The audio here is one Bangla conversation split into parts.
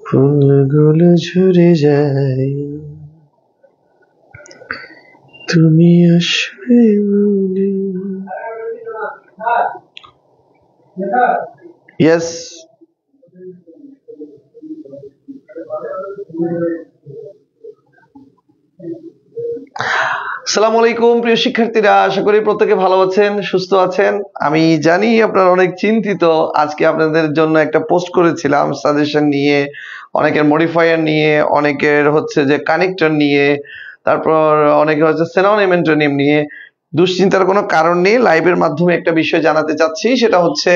ফুলগুলো ঝরে যায়, তুমি আসবে বলে। ইয়েস, আসসালামু আলাইকুম প্রিয় শিক্ষার্থীরা, আশা করি প্রত্যেকে ভালো আছেন, সুস্থ আছেন। আমি জানি আপনারা অনেক চিন্তিত। আজকে আপনাদের জন্য একটা পোস্ট করেছিলাম সাজেশন নিয়ে, অনেকের মডিফায়ার নিয়ে, অনেকের হচ্ছে যে কানেক্টর নিয়ে, তারপর অনেকের হচ্ছে সিনোনিম অ্যান্টোনিম নিয়ে। দুশ্চিন্তার কোনো কারণ নেই, লাইভের মাধ্যমে একটা বিষয় জানাতে চাচ্ছি, সেটা হচ্ছে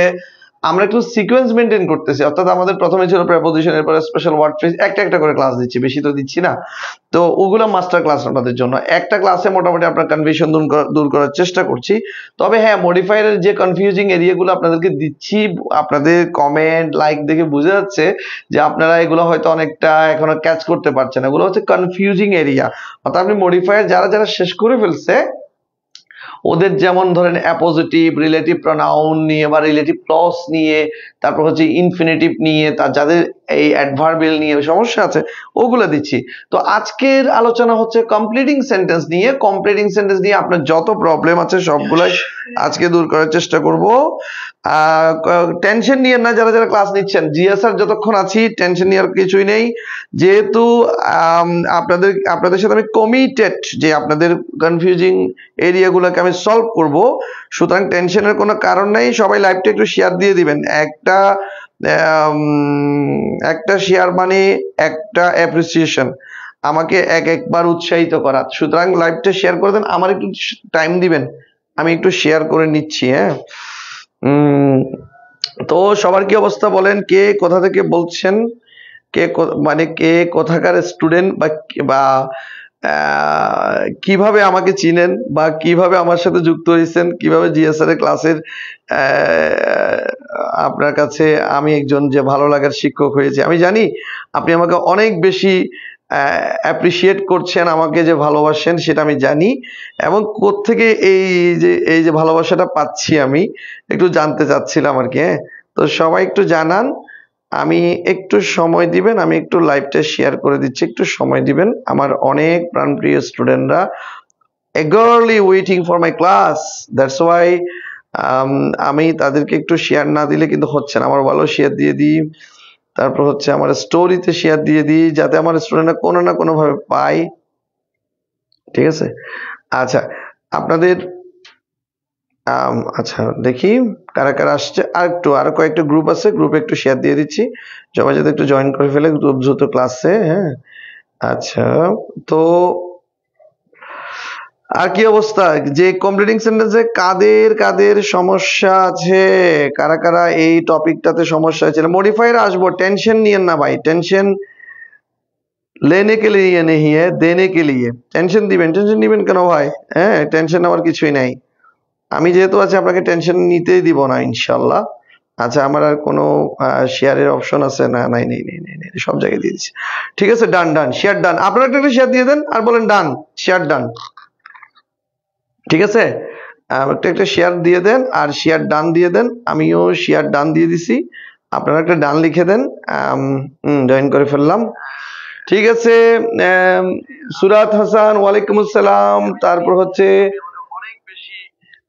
আমরা একটু সিকোয়েন্স মেনটেন করতেছি। অর্থাৎ আমাদের প্রথমে ছিল প্রেপোজিশন, এরপরে স্পেশাল ওয়ার্ড ফ্রেজ, একটা একটা করে ক্লাস দিচ্ছি, বেশি তো দিচ্ছি না। তো ওগুলো মাস্টার ক্লাস আপনাদের জন্য। একটা ক্লাসে মোটামুটি আপনার কনফিউশন দূর করার চেষ্টা করছি। তবে হ্যাঁ, মডিফায়ারের যে কনফিউজিং এরিয়াগুলো আপনাদেরকে দিচ্ছি, আপনাদের কমেন্ট লাইক দেখে বোঝা যাচ্ছে যে আপনারা এগুলো হয়তো অনেকটা এখনো ক্যাচ করতে পারছেন। এগুলো হচ্ছে কনফিউজিং এরিয়া। অর্থাৎ আপনি মডিফায়ার যারা যারা শেষ করে ফেলছে, ওদের যেমন ধরেন অ্যাপোজিটিভ, রিলেটিভ প্রোনাউন নিয়ে বা রিলেটিভ ক্লজ নিয়ে, তারপর হচ্ছে ইনফিনিটিভ নিয়ে, তার যাদের এই অ্যাডভার্বিয়াল নিয়ে সমস্যা আছে ওগুলো দিচ্ছি। তো আজকের আলোচনা হচ্ছে কমপ্লিটিং সেন্টেন্স নিয়ে। কমপ্লিটিং সেন্টেন্স নিয়ে আপনার যত প্রবলেম আছে সবগুলাই আজকে দূর করার চেষ্টা করব। টেনশন নিয়ে না যারা যারা ক্লাস নিচ্ছেন, জিএসআর যতক্ষণ আছি টেনশন নেওয়ার কিছুই নেই, যেহেতু আপনাদের সাথে আমি কমিটেড যে আপনাদের কনফিউজিং এরিয়াগুলোকে আমি সলভ করব। সুতরাং টেনশনের কোনো কারণ নেই। সবাই লাইভটা একটু শেয়ার দিয়ে দিবেন। একটা শেয়ার মানে একটা অ্যাপ্রিসিয়েশন, আমাকে একবার উৎসাহিত করা। সুতরাং লাইভটা শেয়ার করে দেন, আমার একটু টাইম দিবেন, আমি একটু শেয়ার করে নিচ্ছি। হ্যাঁ, তো সবার কি অবস্থা বলেন, কে কোথা থেকে বলছেন, মানে কে কোথাকার স্টুডেন্ট, বা কিভাবে আমাকে চিনেন, বা কিভাবে আমার সাথে যুক্ত হয়েছেন, কিভাবে জিএসআর এর ক্লাসের আপনার কাছে আমি একজন যে ভালো লাগার শিক্ষক হয়েছে। আমি জানি আপনি আমাকে অনেক বেশি অ্যাপ্রিসিয়েট করছেন, আমাকে যে ভালোবাসেন সেটা আমি জানি, এবং কোত্থেকে এই যে ভালোবাসাটা পাচ্ছি আমি একটু জানতে চাচ্ছিলাম আর কি। হ্যাঁ, তো সবাই একটু জানান, আমি একটু সময় দিবেন, আমি একটু লাইভটা শেয়ার করে দিচ্ছি, একটু সময় দিবেন। আমার অনেক প্রাণপ্রিয় স্টুডেন্টরা eagerly waiting for my class, that's why আমি তাদেরকে একটু শেয়ার না দিলে কিন্তু হচ্ছে না। আমার ভালো শেয়ার দিয়ে দিই, তারপর হচ্ছে আমার স্টোরিতে শেয়ার দিয়ে দিই, যাতে আমার স্টুডেন্টরা কোনো না কোনো ভাবে পায়। ঠিক আছে, আচ্ছা আপনাদের আচ্ছা দেখি কারা কারা আসছে। আরো কয়েকটা গ্রুপ আছে, গ্রুপে একটু শেয়ার দিয়ে দিচ্ছি, সবাই যাতে একটু জয়েন করে ফেলে দ্রুত ক্লাসে। হ্যাঁ, আচ্ছা, তো আর কি অবস্থা, যে কমপ্লিটিং সেন্টেন্সে কাদের কাদের সমস্যা আছে, কারা কারা এই টপিকটাতে সমস্যা আছে? মডিফায়ার আসবো, টেনশন নিয়েন না ভাই। টেনশন लेने के लिए नहीं है, देने के लिए। টেনশন দিবেন কেন ভাই? হ্যাঁ, টেনশন নেওয়ার কিছুই নাই। আমি যেহেতু আছি আপনাকে টেনশন নিতেই দিব না ইনশাল্লাহ। আচ্ছা, আমার আর কোনো শেয়ারের অপশন আছে? না, নাই নেই নেই নেই নেই, সব জায়গায় দিয়ে দিচ্ছি। ঠিক আছে, ডান ডান, শেয়ার ডান। আপনারা একটা শেয়ার দিয়ে দেন আর বলেন ডান, শেয়ার ডান। ঠিক আছে, একটা শেয়ার দিয়ে দেন আর শেয়ার ডান দিয়ে দেন। আমিও শেয়ার ডান দিয়ে দিছি, আপনারা একটা ডান লিখে দেন। জয়েন করে ফেললাম। ঠিক আছে, সুরাত হাসান ওয়ালাইকুম আসসালাম। তারপর হচ্ছে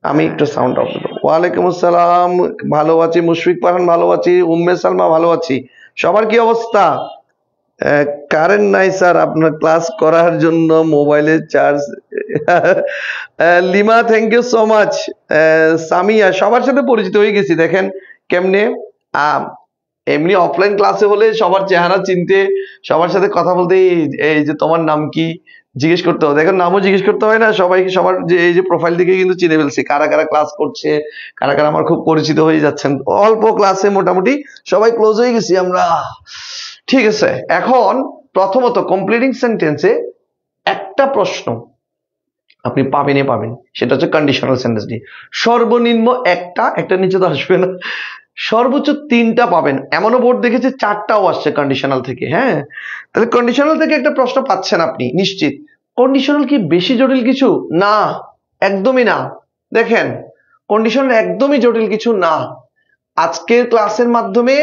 আমি একটু সাউন্ড অফ করব। ওয়ালাইকুম আসসালাম, ভালো আছি। মুশফিক পাঠান ভালো আছি, উম্মে সালমা ভালো আছি। সবার কি অবস্থা? কারেন্ট নাই স্যার, আপনার ক্লাস করার জন্য মোবাইলের charge. Lima, thank you so much. Samia, সবার সাথে পরিচিত হয়ে গেছি। দেখেন কেমনে, এমনি অফলাইন ক্লাসে হলে সবার চেহারা চিনতে, সবার সাথে কথা বলতে এই যে তোমার নাম কি জিজ্ঞেস করতে হয়, দেখেন নামও জিজ্ঞেস করতে হয় না, সবাইকে সবার যে এই যে প্রোফাইল দিকে কিন্তু চিনে ফেলছি, কারা কারা ক্লাস করছে, কারা কারা আমার খুব পরিচিত হয়ে যাচ্ছেন। অল্প ক্লাসে মোটামুটি সবাই ক্লোজ হয়ে গেছি আমরা। ঠিক আছে, এখন প্রথমত কমপ্লিটিং সেন্টেন্সে একটা প্রশ্ন আপনি পাবেন, সেটা হচ্ছে কন্ডিশনাল সেন্টেন্স নিয়ে। সর্বনিম্ন একটা নিচে তো আসবে না, সর্বোচ্চ 3টা পাবেন। এমনও বোর্ড দেখেছে 4টাও আসছে কন্ডিশনাল থেকে। হ্যাঁ, তাহলে কন্ডিশনাল থেকে একটা প্রশ্ন পাচ্ছেন আপনি নিশ্চিত। কন্ডিশনাল কি বেশি জটিল কিছু? না, একদমই না। দেখেন, কন্ডিশনাল একদমই জটিল কিছু না। আজকের ক্লাসের মাধ্যমে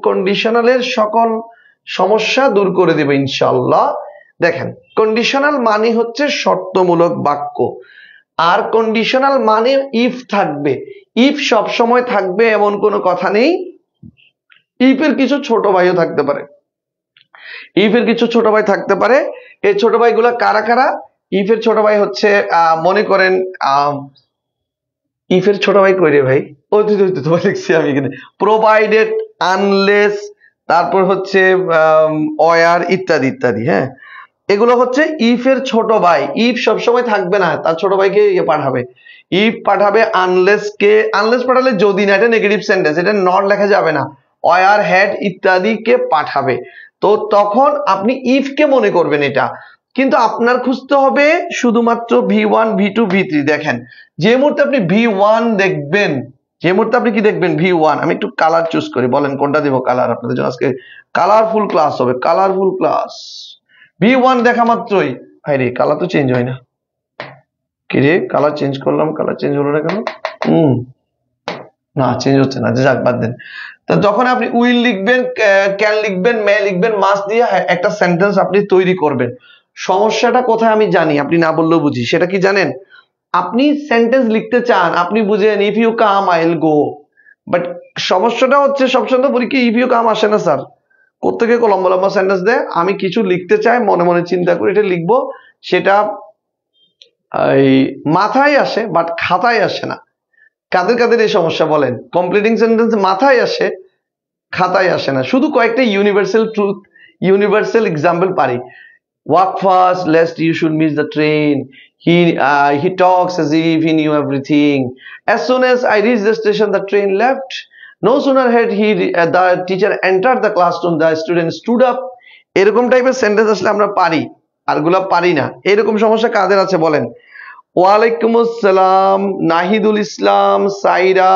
কন্ডিশনালের সকল সমস্যা দূর করে দেবে ইনশাআল্লাহ। দেখেন, কন্ডিশনাল মানে হচ্ছে শর্তমূলক বাক্য, আর কন্ডিশনাল মানে ইফ থাকবে। ইফ সব সময় থাকবে এমন কোনো কথা নেই। ইফের কিছু ছোট ভাইও থাকতে পারে, ইফের কিছু ছোট ভাই থাকতে পারে। এই ছোট ভাইগুলা কারা কারা? ইফের ছোট ভাই হচ্ছে মনে করেন ইফের ছোট ভাই কই রে ভাই? ও তোমার লিখছি আমি এখানে, প্রোভাইডেড, আনলেস, তারপর হচ্ছে অয়ার, ইত্যাদি ইত্যাদি। হ্যাঁ, এগুলো হচ্ছে ইফের ছোট ভাই। ইফ সবসময় থাকবে না, তার ছোট ভাইকে পাঠাবে। ইফ পাঠাবে আনলেস কে, আনলেস পাঠালে যদি না, এটা নেগেটিভ সেন্টেন্স, এটা নট লেখা যাবে না। অয়ার, হ্যাড ইত্যাদি কে পাঠাবে। তো তখন আপনি ইফ কে মনে করবেন এটা, কিন্তু আপনার খুঁজতে হবে শুধুমাত্র V1 V2 V3। দেখেন, যে মুহূর্তে আপনি V1 দেখবেন, যে মুহূর্তে আপনি কি দেখবেন V1, আমি একটু কালার চুজ করি, বলেন কোনটা দেব কালার আপনাদের জন্য? আজকে কালারফুল ক্লাস হবে, কালারফুল ক্লাস। V1 দেখা মাত্রই, আরে কালার তো চেঞ্জ হয় না, কি রে কালার চেঞ্জ করলাম, কালার চেঞ্জ হলো না কেন? না চেঞ্জ হচ্ছে না, যাক বাদ দেন। তো যখন আপনি উইল লিখবেন, ক্যান লিখবেন, মে লিখবেন, মাস্ট দিয়ে একটা সেন্টেন্স আপনি তৈরি করবেন। সমস্যাটা কোথায় আমি জানি, আপনি না বললেও বুঝি। সেটা কি জানেন? আপনি সেন্টেন্স লিখতে চান, আপনি বুঝেন if you come I will go, but সমস্যাটা হচ্ছে সবসময় তো পরীক্ষা ইফ ইউ কাম আসে না স্যার। কোত্থেকে লম্বা লম্বা সেন্টেন্স দেয়? আমি কিছু লিখতে চাই, মনে মনে চিন্তা করি এটা লিখবো, সেটা এই মাথায় আসে বাট খাতায় আসে না। কাদের কাদের এই সমস্যা বলেন? কমপ্লিটিং সেন্টেন্স মাথায় আসে, খাতায় আসে না। শুধু কয়েকটা ইউনিভার্সাল ট্রুথ, ইউনিভার্সাল এক্সাম্পল পারি। Walk fast lest you should miss the train. He talks as if he knew everything. As soon as I reached the station, the train left. No sooner had the teacher entered the classroom, the student stood up. এরকম টাইপের সেন্টেন্স আসলে আমরা পারি, আরগুলা পারি না। এরকম সমস্যা কাদের আছে বলেন? ওয়ালাইকুম আসসালাম, নাহিদুল ইসলাম, সাইরা,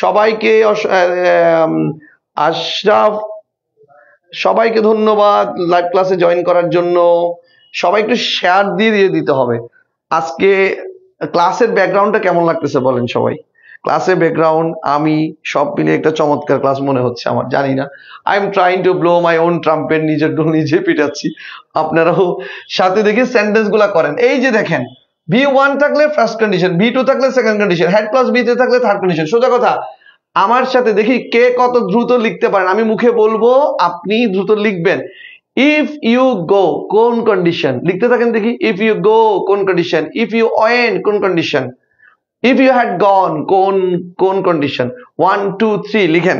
সবাইকে আশরাফ, সবাইকে ধন্যবাদ লাইভ ক্লাসে জয়েন করার জন্য। সবাই একটু শেয়ার দিয়ে দিতে হবে। আজকে ক্লাসের ব্যাকগ্রাউন্ডটা কেমন লাগতেছে বলেন সবাই? ক্লাসের ব্যাকগ্রাউন্ড আমি সব মিলে একটা চমৎকার ক্লাস মনে হচ্ছে আমার, জানি না। I am trying to blow my own trumpet, নিজের ডোল নিজে পিটাচ্ছি। আপনারাও সাথে দেখে সেন্টেন্স গুলা করেন। এই যে দেখেন, V1 থাকলে ফার্স্ট কন্ডিশন, V2 থাকলে second condition, had plus B3 থাকলে থার্ড কন্ডিশন। সোজা কথা, আমার সাথে দেখি কে কত দ্রুত লিখতে পারেন। আমি মুখে বলবো, আপনি দ্রুত লিখবেন। ইফ ইউ গো, কোন কন্ডিশন? লিখতে থাকেন দেখি। ইফ ইউ গো, কোন কন্ডিশন? ইফ ইউ ওয়েন্ট, কোন condition? If you had gone, কোন কন্ডিশন? 1 2 3 লিখেন।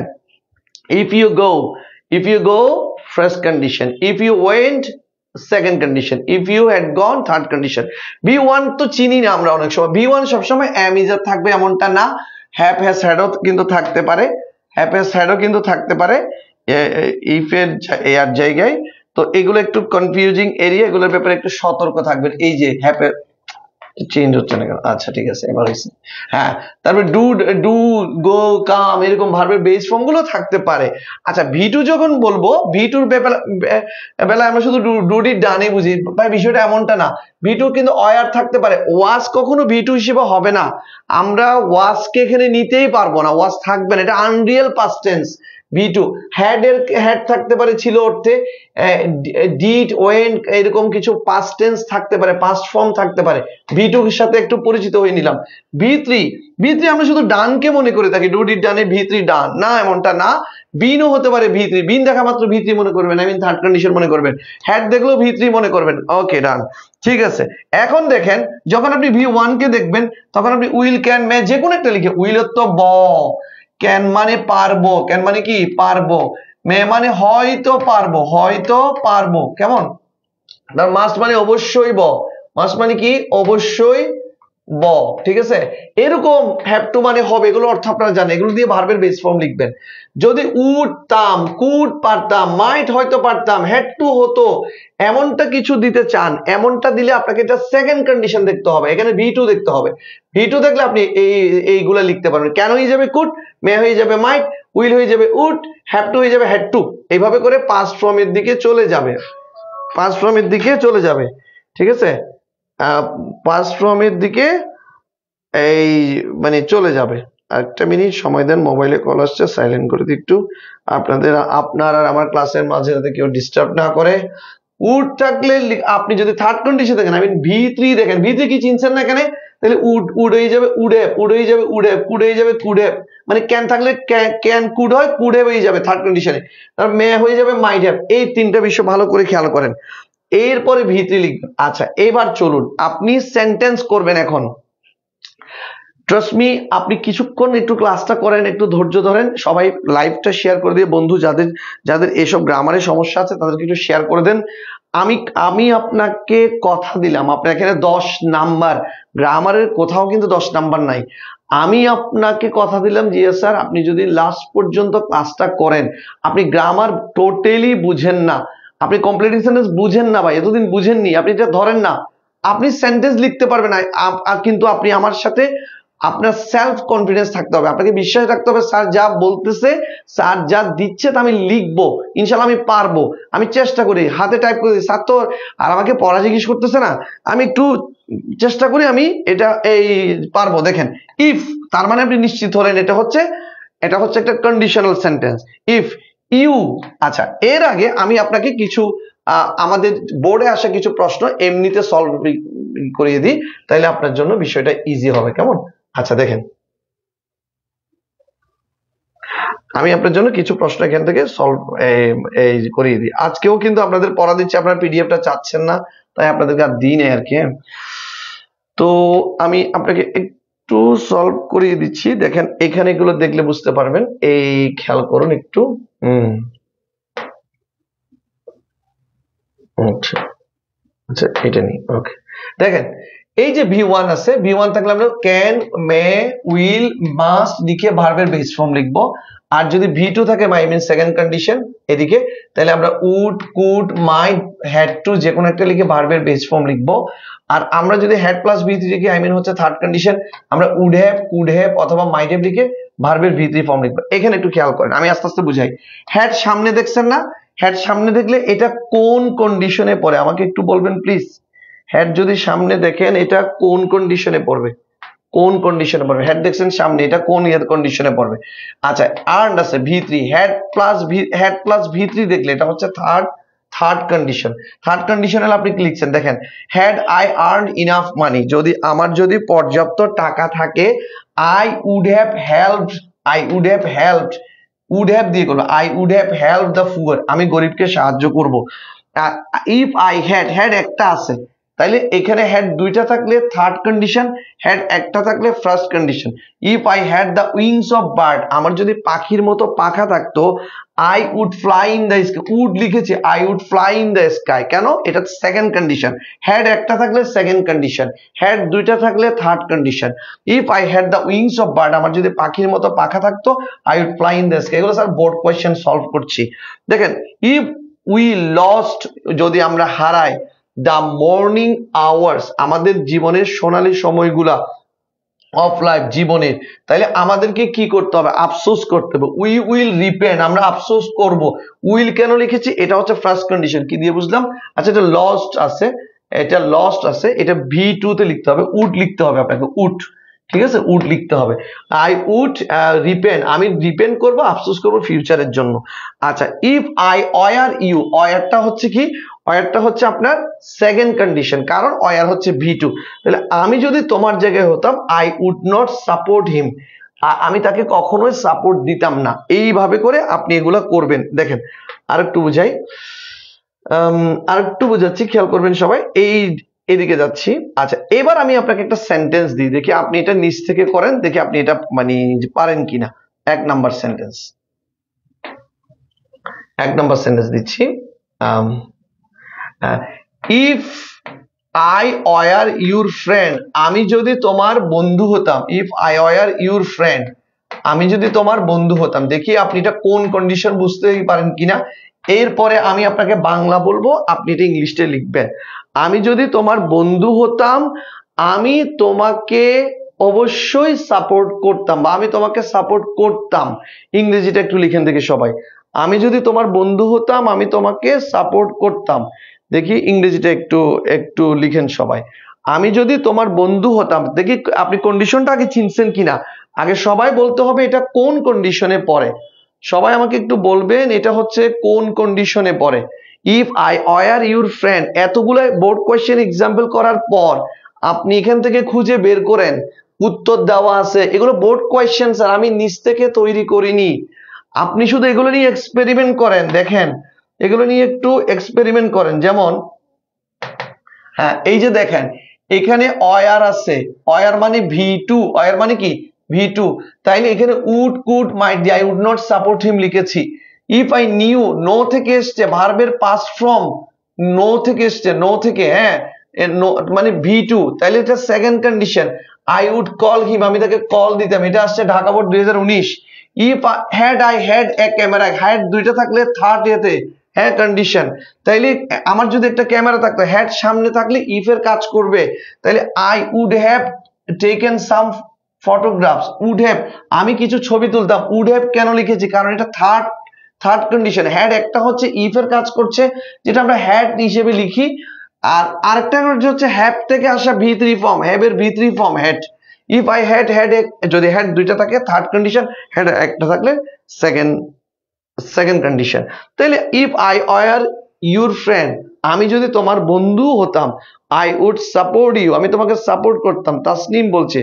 If you go first condition, if you went second condition, if you had gone third condition. V1 তো চিনি না আমরা অনেক সময়। V1 সবসময় am is এর থাকবে এমনটা না, হ্যাভ হ্যাজ হ্যাডও কিন্তু থাকতে পারে, হ্যাভ হ্যাজ হ্যাডও কিন্তু থাকতে পারে ইফ এর এর জায়গায়। তো এগুলো একটু কনফিউজিং এরিয়া, এগুলোর ব্যাপারে একটু সতর্ক থাকবেন। এই যে হ্যাভ চেঞ্জ হচ্ছে না কেন? আচ্ছা ঠিক আছে, এবার হয়েছে। হ্যাঁ, তারপরে ডু গো কাম, এরকম ভার্বের বেস ফর্ম গুলো থাকতে পারে। আচ্ছা, V2 যখন বলবো, V2 এর বেলায় আমরা শুধু ডুডি ডানে বুঝি ভাই, বিষয়টা এমনটা না। V2 কিন্তু অয়ার থাকতে পারে। ওয়াজ কখনো V2 হিসেবে হবে না, আমরা ওয়াজ কে এখানে নিতেই পারবো না, ওয়াজ থাকবে না, এটা Unreal past tense. V2 had থাকতে পারে ছিল অর্থে, ডিড, ওয়েন্ট, এরকম কিছু পাস্ট টেন্স থাকতে পারে, পাস্ট ফর্ম থাকতে পারে। V2 এর সাথে একটু পরিচিত হয়ে নিলাম। V3 আমরা শুধু ডানকে মনে করে থাকি, ডু ডিড ডানে, V3 ডান না, এমনটা না। বিনও হতে পারে V3, বিন দেখা মাত্র V3 মনে করবেন, আই মিন থার্ড কন্ডিশন মনে করবেন। হ্যাড দেখলেও V3 মনে করবেন। ওকে ডান, ঠিক আছে। এখন দেখেন, যখন আপনি V1 কে দেখবেন, তখন আপনি উইল, ক্যান, মে যে কোনো একটা লিখে। উইল তো ক্যান মানে পারবো, ক্যান মানে কি পারবো, মে মানে হয়তো পারবো, কেমন? মাস্ট মানে অবশ্যই মাস্ট মানে কি অবশ্যই ঠিক আছে। এরকম হ্যাভ টু মানে হবে, এগুলো অর্থ আপনারা জানেন, এগুলো দিয়ে ভার্বের বেস ফর্ম লিখবেন। যদি উঠতাম, কুড পারতাম, মাইট হয়তো পারতাম, হ্যাড টু হতো, এমনটা কিছু দিতে চান, এমনটা দিলে আপনাকে এটা সেকেন্ড কন্ডিশন দেখতে হবে, এখানে V2 দেখতে হবে। V2 দেখলে আপনি এইগুলা লিখতে পারবেন। কেন হয়ে যাবে কুড, মে হয়ে যাবে মাইট, উইল হয়ে যাবে উড, হ্যাভ টু হয়ে যাবে হ্যাড টু। এইভাবে করে পাস্ট ফর্মের দিকে চলে যাবে, পাস্ট ফর্মের দিকে চলে যাবে, ঠিক আছে। পাস্ট ফর্মের দিকে এই মানে চলে যাবে। একটা মিনিট সময় দেন, মোবাইলে কল আসছে, সাইলেন্ট করে দিই একটু। আপনার আর আমার ক্লাসের মাঝে যাতে কেউ ডিস্টার্ব না করে। উড থাকলে আপনি যদি থার্ড কন্ডিশন দেখেন, আমি ভি3 দেখেন, ভি3 কি চিনছেন না এখানে? তাহলে উড হয়ে যাবে উডেপ, উড হয়ে যাবে উডেপ, কুড হয়ে যাবে কুডেপ, মানে ক্যান থাকলে ক্যান কুড হয়, কুডেপ হয়ে যাবে থার্ড কন্ডিশনে। তার মে হয়ে যাবে মাইট হ্যাভ। এই তিনটা বিষয় ভালো করে খেয়াল করেন। এরপরে ভি3 লিখবেন। আচ্ছা, এবার চলুন আপনি সেন্টেন্স করবেন এখন। ট্রাস্ট মি, আপনি কিছুক্ষণ একটু ক্লাসটা করেন, একটু ধৈর্য ধরেন, সবাই লাইভটা শেয়ার করে দিয়ে বন্ধু যাদের যাদের এসব গ্রামারের সমস্যা আছে তাদেরকে একটু শেয়ার করে দেন। আমি আপনাকে কথা দিলাম, আপনার এখানে 10 নাম্বার, গ্রামারের কোথাও কিন্তু 10 নাম্বার নাই। আমি আপনাকে কথা দিলাম জি স্যার, আপনি যদি লাস্ট পর্যন্ত ক্লাসটা করেন, আপনি গ্রামার টোটালি বুঝেন না, আপনি কমপ্লিটিং সেন্টেন্স বুঝেন না ভাই, এতদিন বুঝেননি, আপনি এটা ধরেন না, আপনি সেন্টেন্স লিখতে পারবেন না। কিন্তু আপনি আমার সাথে, আপনার সেলফ কনফিডেন্স থাকতে হবে, আপনাকে বিশ্বাস রাখতে হবে স্যার যা বলতেছে, স্যার যা দিচ্ছে তা আমি লিখবো, ইনশাল্লাহ আমি পারবো, আমি চেষ্টা করি, হাতে টাইপ করে দিই, স্যার তো আর আমাকে পড়া জিজ্ঞেস করতেছে না, আমি একটু চেষ্টা করি, আমি এটা এই পারবো। দেখেন ইফ, তার মানে আপনি নিশ্চিত হলেন এটা হচ্ছে একটা কন্ডিশনাল সেন্টেন্স, ইফ ইউ। আচ্ছা, এর আগে আমি আপনাকে কিছু আমাদের বোর্ডে আসা কিছু প্রশ্ন এমনিতে সলভ করিয়ে দিই, তাহলে আপনার জন্য বিষয়টা ইজি হবে, কেমন? আচ্ছা দেখেন, আমি আপনার জন্য কিছু প্রশ্ন এখান থেকে সলভ করিয়ে দিই। আজকেও কিন্তু আপনাদের পড়া দিচ্ছি, আপনার পিডিএফটা চাচ্ছেন না, তাই আপনাদেরকে আর দিই নেই আর কি। তো আমি আপনাকে একটু সলভ করিয়ে দিচ্ছি। দেখেন এখানে এগুলো দেখলে বুঝতে পারবেন, এই খেয়াল করুন একটু। আচ্ছা আচ্ছা, এটা নেই, ওকে। দেখেন এই যে ভি1 আছে, ভি1 থাকলে আমরা ক্যান, মে, উইল, মাস্ট লিখে ভার্বের বেস ফর্ম লিখবো। আর যদি ভি2 থাকে, আই মিন সেকেন্ড কন্ডিশন এদিকে, তাহলে আমরা would, could, might, had to যে কোনো একটা লিখে ভার্বের বেস ফর্ম লিখবো। আর আমরা যদি হ্যাড প্লাস ভি3 লিখি, আই মিন হচ্ছে থার্ড কন্ডিশন, আমরা উড হ্যাভ, কুড হ্যাভ অথবা মাইট হ্যাভ লিখে ভার্বের ভি3 ফর্ম লিখবো। এখানে একটু খেয়াল করেন, আমি আস্তে আস্তে বুঝাই। হ্যাড সামনে দেখছেন না? হ্যাড সামনে দেখলে এটা কোন কন্ডিশনে পড়ে আমাকে একটু বলবেন প্লিজ। হ্যাড যদি সামনে দেখেন, এটা কোন কন্ডিশনে পড়বে? কোন কন্ডিশনে পড়বে? হ্যাড দেখছেন সামনে, এটা কোন কন্ডিশনে পড়বে? আচ্ছা, আর্নড আছে ভি3, হ্যাড প্লাস ভি3 দেখলে এটা হচ্ছে থার্ড কন্ডিশন। থার্ড কন্ডিশন হলে আপনি কি লিখছেন? দেখেন, had I earned enough money, যদি পর্যাপ্ত টাকা থাকে, I would have helped, would have দিয়ে করবো, I would have help the poor, আমি গরিবকে সাহায্য করব। ইফ আই হ্যাড একটা আছে, তাইলে এখানে হ্যাড দুইটা থাকলে থার্ড কন্ডিশন, হ্যাড একটা থাকলে first condition. If I had the wings of bird, আমার যদি পাখির মতো পাখা থাকতো, I would fly in the sky, would লিখেছি, I would fly in the sky, কেন? এটা সেকেন্ড কন্ডিশন। হ্যাড একটা থাকলে সেকেন্ড কন্ডিশন, হ্যাড দুইটা থাকলে third condition. If I had the wings of bird, আমার যদি পাখির মতো পাখা থাকতো, I would fly in the sky. এগুলো স্যার বোর্ড কোয়েশ্চেন সলভ করছি। দেখেন, ইফ উই লস্ট, যদি আমরা হারাই, দ্য মর্নিং আওয়ার্স, আমাদের জীবনের সোনালী সময়গুলা, অফ লাইফ, জীবনের, তাহলে আমাদেরকে কি করতে হবে? আফসোস করতে হবে। উই উইল রিপেন্ট, আমরা আফসোস করব। উইল কেন লিখেছি? এটা হচ্ছে ফার্স্ট কন্ডিশন। কি দিয়ে বুঝলাম? আচ্ছা, এটা লস্ট আছে, এটা ভি2 তে লিখতে হবে, উড লিখতে হবে আপনাকে, উড, ঠিক আছে, উড লিখতে হবে। আই উড রিপেন্ট, আমি রিপেন্ট করব, আফসোস করব ফিউচারের জন্য। আচ্ছা, ইফ আই ওয়ার ইউ, ওয়ারটা হচ্ছে কি? ওয়ারটা হচ্ছে আপনার সেকেন্ড কন্ডিশন, কারণ ওয়ার হচ্ছে ভি2। তাহলে আমি যদি তোমার জায়গায় হতাম, I would not support him, আমি তাকে কখনোই সাপোর্ট দিতাম না। এইভাবে করে আপনি এগুলা করবেন। দেখেন আরেকটু বুঝাই, আরেকটু বোঝাচ্ছি, খেয়াল করবেন সবাই, এদিকে যাচ্ছি। আচ্ছা, এবার আমি আপনাকে একটা সেন্টেন্স দিই, দেখি আপনি এটা নিচ থেকে করেন, দেখি আপনি এটা মানে পারেন কিনা। এক নাম্বার সেন্টেন্স দিচ্ছি। If I were your friend, আমি যদি তোমার বন্ধু হতাম। If I were your friend, আমি যদি তোমার বন্ধু হতাম। দেখি আপনি এটা কোন কন্ডিশন বুঝতেই পারেন কিনা। এরপরে আমি আপনাকে বাংলা বলবো, আপনি এটা ইংলিশে লিখবেন। আমি যদি তোমার বন্ধু হতাম, আমি তোমাকে অবশ্যই সাপোর্ট করতাম, বা আমি তোমাকে সাপোর্ট করতাম। ইংরেজিটা একটু লিখেন দেখি সবাই। আমি যদি তোমার বন্ধু হতাম, আমি তোমাকে সাপোর্ট করতাম। দেখি ইংরেজিটা একটু একটু লিখেন সবাই। আমি যদি তোমার বন্ধু হতাম, দেখি আপনি কন্ডিশনটা আগে চিনছেন কিনা। আগে সবাই বলতে হবে এটা কোন কন্ডিশনে পড়ে। সবাই আমাকে একটু বলবেন এটা হচ্ছে কোন কন্ডিশনে পড়ে। If I were your friend, এতগুলো বোর্ড কোয়েশ্চেন এক্সাম্পল করার পর আপনি এখান থেকে খুঁজে বের করেন, উত্তর দেওয়া আছে। এগুলো বোর্ড কোয়েশ্চেন স্যার, আমি নিচ থেকে তৈরি করিনি। আপনি শুধু এগুলো নিয়ে এক্সপেরিমেন্ট করেন, দেখেন এগুলো নিয়ে একটু এক্সপেরিমেন্ট করেন। যেমন হ্যাঁ, এই যে দেখেন এখানে অয়ার আছে, অয়ার মানে ভি টু, অয়ার মানে কি ভি টু। তাইলে এখানে would could might D, I would not support him লিখেছি। ইফ আই নিউ, নো থেকে এসছে, ভার্বের পাস্ট ফর্ম নো থেকে এসছে, নো থেকে, হ্যাঁ নো মানে ভি টু, তাইলে এটা second condition. I would call him, আমি তাকে কল দিতাম, এটা আসছে Dhaka board 2019। If had I had a camera, had দুইটা থাকলে থার্ড এতে হ্যাঁ কন্ডিশন। তাইলে আমার যদি একটা ক্যামেরা থাকতো, হ্যাড সামনে থাকলে ইফ এর কাজ করবে। তাইলে I would have taken some photographs, would have আমি কিছু ছবি তুলতাম, উড হ্যাভ কেন লিখেছি কারণ এটা থার্ড থার্ড কন্ডিশন। হ্যাড একটা হচ্ছে ইফ এর কাজ করছে, যেটা আমরা হ্যাড হিসেবে লিখি। আর আরেকটা হচ্ছে হ্যাভ থেকে আসা ভি3 ফর্ম, হ্যাভ এর ভি3 form had. If I had had, যদি হ্যাড দুইটা থাকে থার্ড কন্ডিশন, হ্যাড একটা থাকলে সেকেন্ড সেকেন্ড কন্ডিশন। তাহলে if I were your friend, আমি যদি তোমার বন্ধু হতাম, আই উড সাপোর্ট ইউ, আমি তোমাকে সাপোর্ট করতাম। তাসনিম বলছে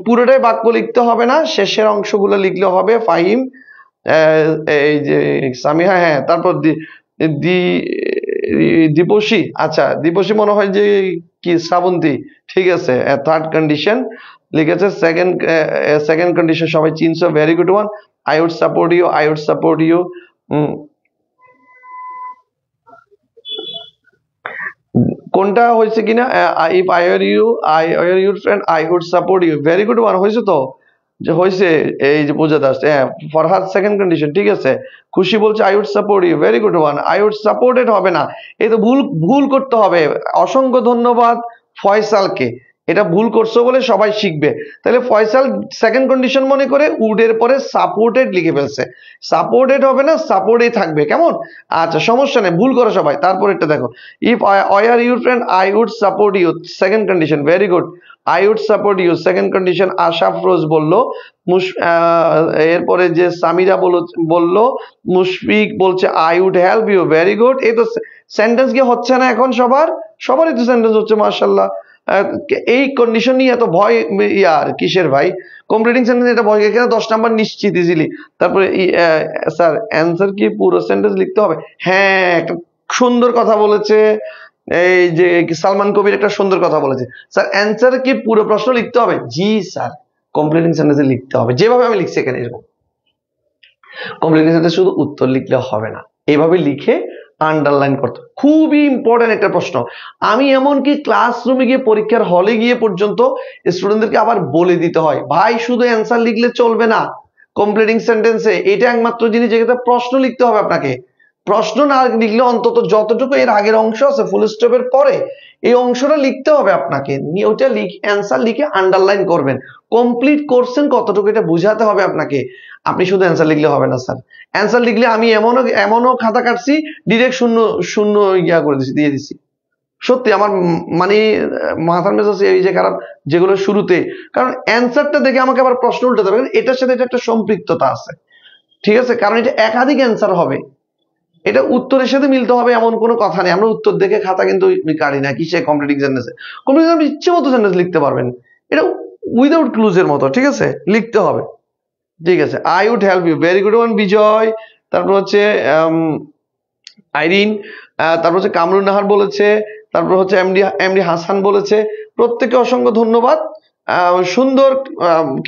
পুরোটাই বাক্য লিখতে হবে না, শেষের অংশগুলো লিখলে হবে। ফাহিম, এই যে সামিহা, হ্যাঁ তারপর দীপসী, আচ্ছা দীপসী মনে হয় যে কি শ্রাবন্তী, ঠিক আছে থার্ড কন্ডিশন লিখেছে। সেকেন্ড কন্ডিশন সবাই চিনছো, very good one. I would support you, I would support you. কোনটা হয়েছে কিনা, if I were you, I were your friend, I would support you, very good one হয়েছে তো, যে হয়েছে। এই যে পূজা দাস, হ্যাঁ ফরহাদ সেকেন্ড কন্ডিশন, ঠিক আছে। খুশি বলছে I would support you, very good one। I would supported হবে না, এই তো ভুল ভুল করতে হবে। অসংখ্য ধন্যবাদ ফয়সালকে, এটা ভুল করছো বলে সবাই শিখবে। তাহলে ফয়সাল সেকেন্ড কন্ডিশন মনে করে উডের পরে সাপোর্টেড লিখে ফেলছে। সাপোর্টেড হবে না, সাপোর্টেই থাকবে, কেমন? আচ্ছা সমস্যা নেই, ভুল করো সবাই। তারপর এটা দেখো, if I are your friend, I would support you, second condition, very good. I would support you, second condition. Ashaf Roz বললো। এরপরে যে সামিরা বললো, মুশফিক বলছে I would help you, very good. এই তো সেন্টেন্স কি হচ্ছে না এখন সবারই তো সেন্টেন্স হচ্ছে, মাশাআল্লাহ। এই কন্ডিশন নিয়ে এত ভয় ইয়ার কিসের ভাই? কমপ্লিটিং সেন্টেন্স এটা ভয়, এখানে 10 নাম্বার নিশ্চিত ইজিলি। তারপরে স্যার অ্যান্সার কি পুরো সেন্টেন্স লিখতে হবে? হ্যাঁ, একটা সুন্দর কথা বলেছে এই যে সালমান কবির, একটা সুন্দর কথা বলেছে। স্যার অ্যান্সার কি পুরো প্রশ্ন লিখতে হবে? জি স্যার, কমপ্লিটিং সেন্টেন্সে লিখতে হবে, যেভাবে আমি লিখছি এখানে এরকম। কমপ্লিটিং সেন্টেন্স শুধু উত্তর লিখলে হবে না, এইভাবে লিখে আন্ডারলাইন করতে। খুবই ইম্পর্টেন্ট একটা প্রশ্ন। আমি এমনকি ক্লাসরুমে গিয়ে, পরীক্ষার হলে গিয়ে পর্যন্ত স্টুডেন্টদেরকে আবার বলে দিতে হয়, ভাই শুধু অ্যান্সার লিখলে চলবে না কমপ্লিটিং সেন্টেন্সে। এটা একমাত্র জিনিস যেটা প্রশ্ন লিখতে হবে আপনাকে। প্রশ্ন না লিখলে অন্তত যতটুকু এর আগের অংশ আছে ফুল স্টপের পরে, এই অংশটা লিখতে হবে আপনাকে। ওইটা অ্যান্সার লিখে আন্ডারলাইন করবেন। কমপ্লিট করছেন কতটুকু এটা বুঝাতে হবে আপনাকে। আপনি শুধু অ্যান্সার লিখলে হবে না স্যার। অ্যান্সার লিখলে আমি এমনও খাতা কাটছি, ডিরেক্ট শূন্য শূন্য ইয়া করে দিয়ে দিছি। সত্যি আমার মানে মাথার মেজাজ এই যে খারাপ, যেগুলো শুরুতে, কারণ অ্যান্সারটা দেখে আমাকে আবার প্রশ্ন উল্টাতে হবে, এটার সাথে এটা একটা সম্পৃক্ততা আছে, ঠিক আছে, কারণ এটা একাধিক অ্যান্সার হবে, এটা উত্তরের সাথে মিলতে হবে এমন কোনো কথা নেই। আমরা উত্তর দেখে খাতা কিন্তু কাটি না, কিসে কমপ্লিটিং সেন্টেন্সে। কমপ্লিটিং আপনি ইচ্ছে মতো সেন্টেন্স লিখতে পারবেন, এটা উইদাউট ক্লুজের মতো, ঠিক আছে, লিখতে হবে। ঠিক আছে, I would help you, very good one Bijoy. তারপর হচ্ছে আইরিন, তারপর হচ্ছে কামরুন নাহার বলেছে, তারপর হচ্ছে এমডি হাসান বলেছে। প্রত্যেকে অসংখ্য ধন্যবাদ, সুন্দর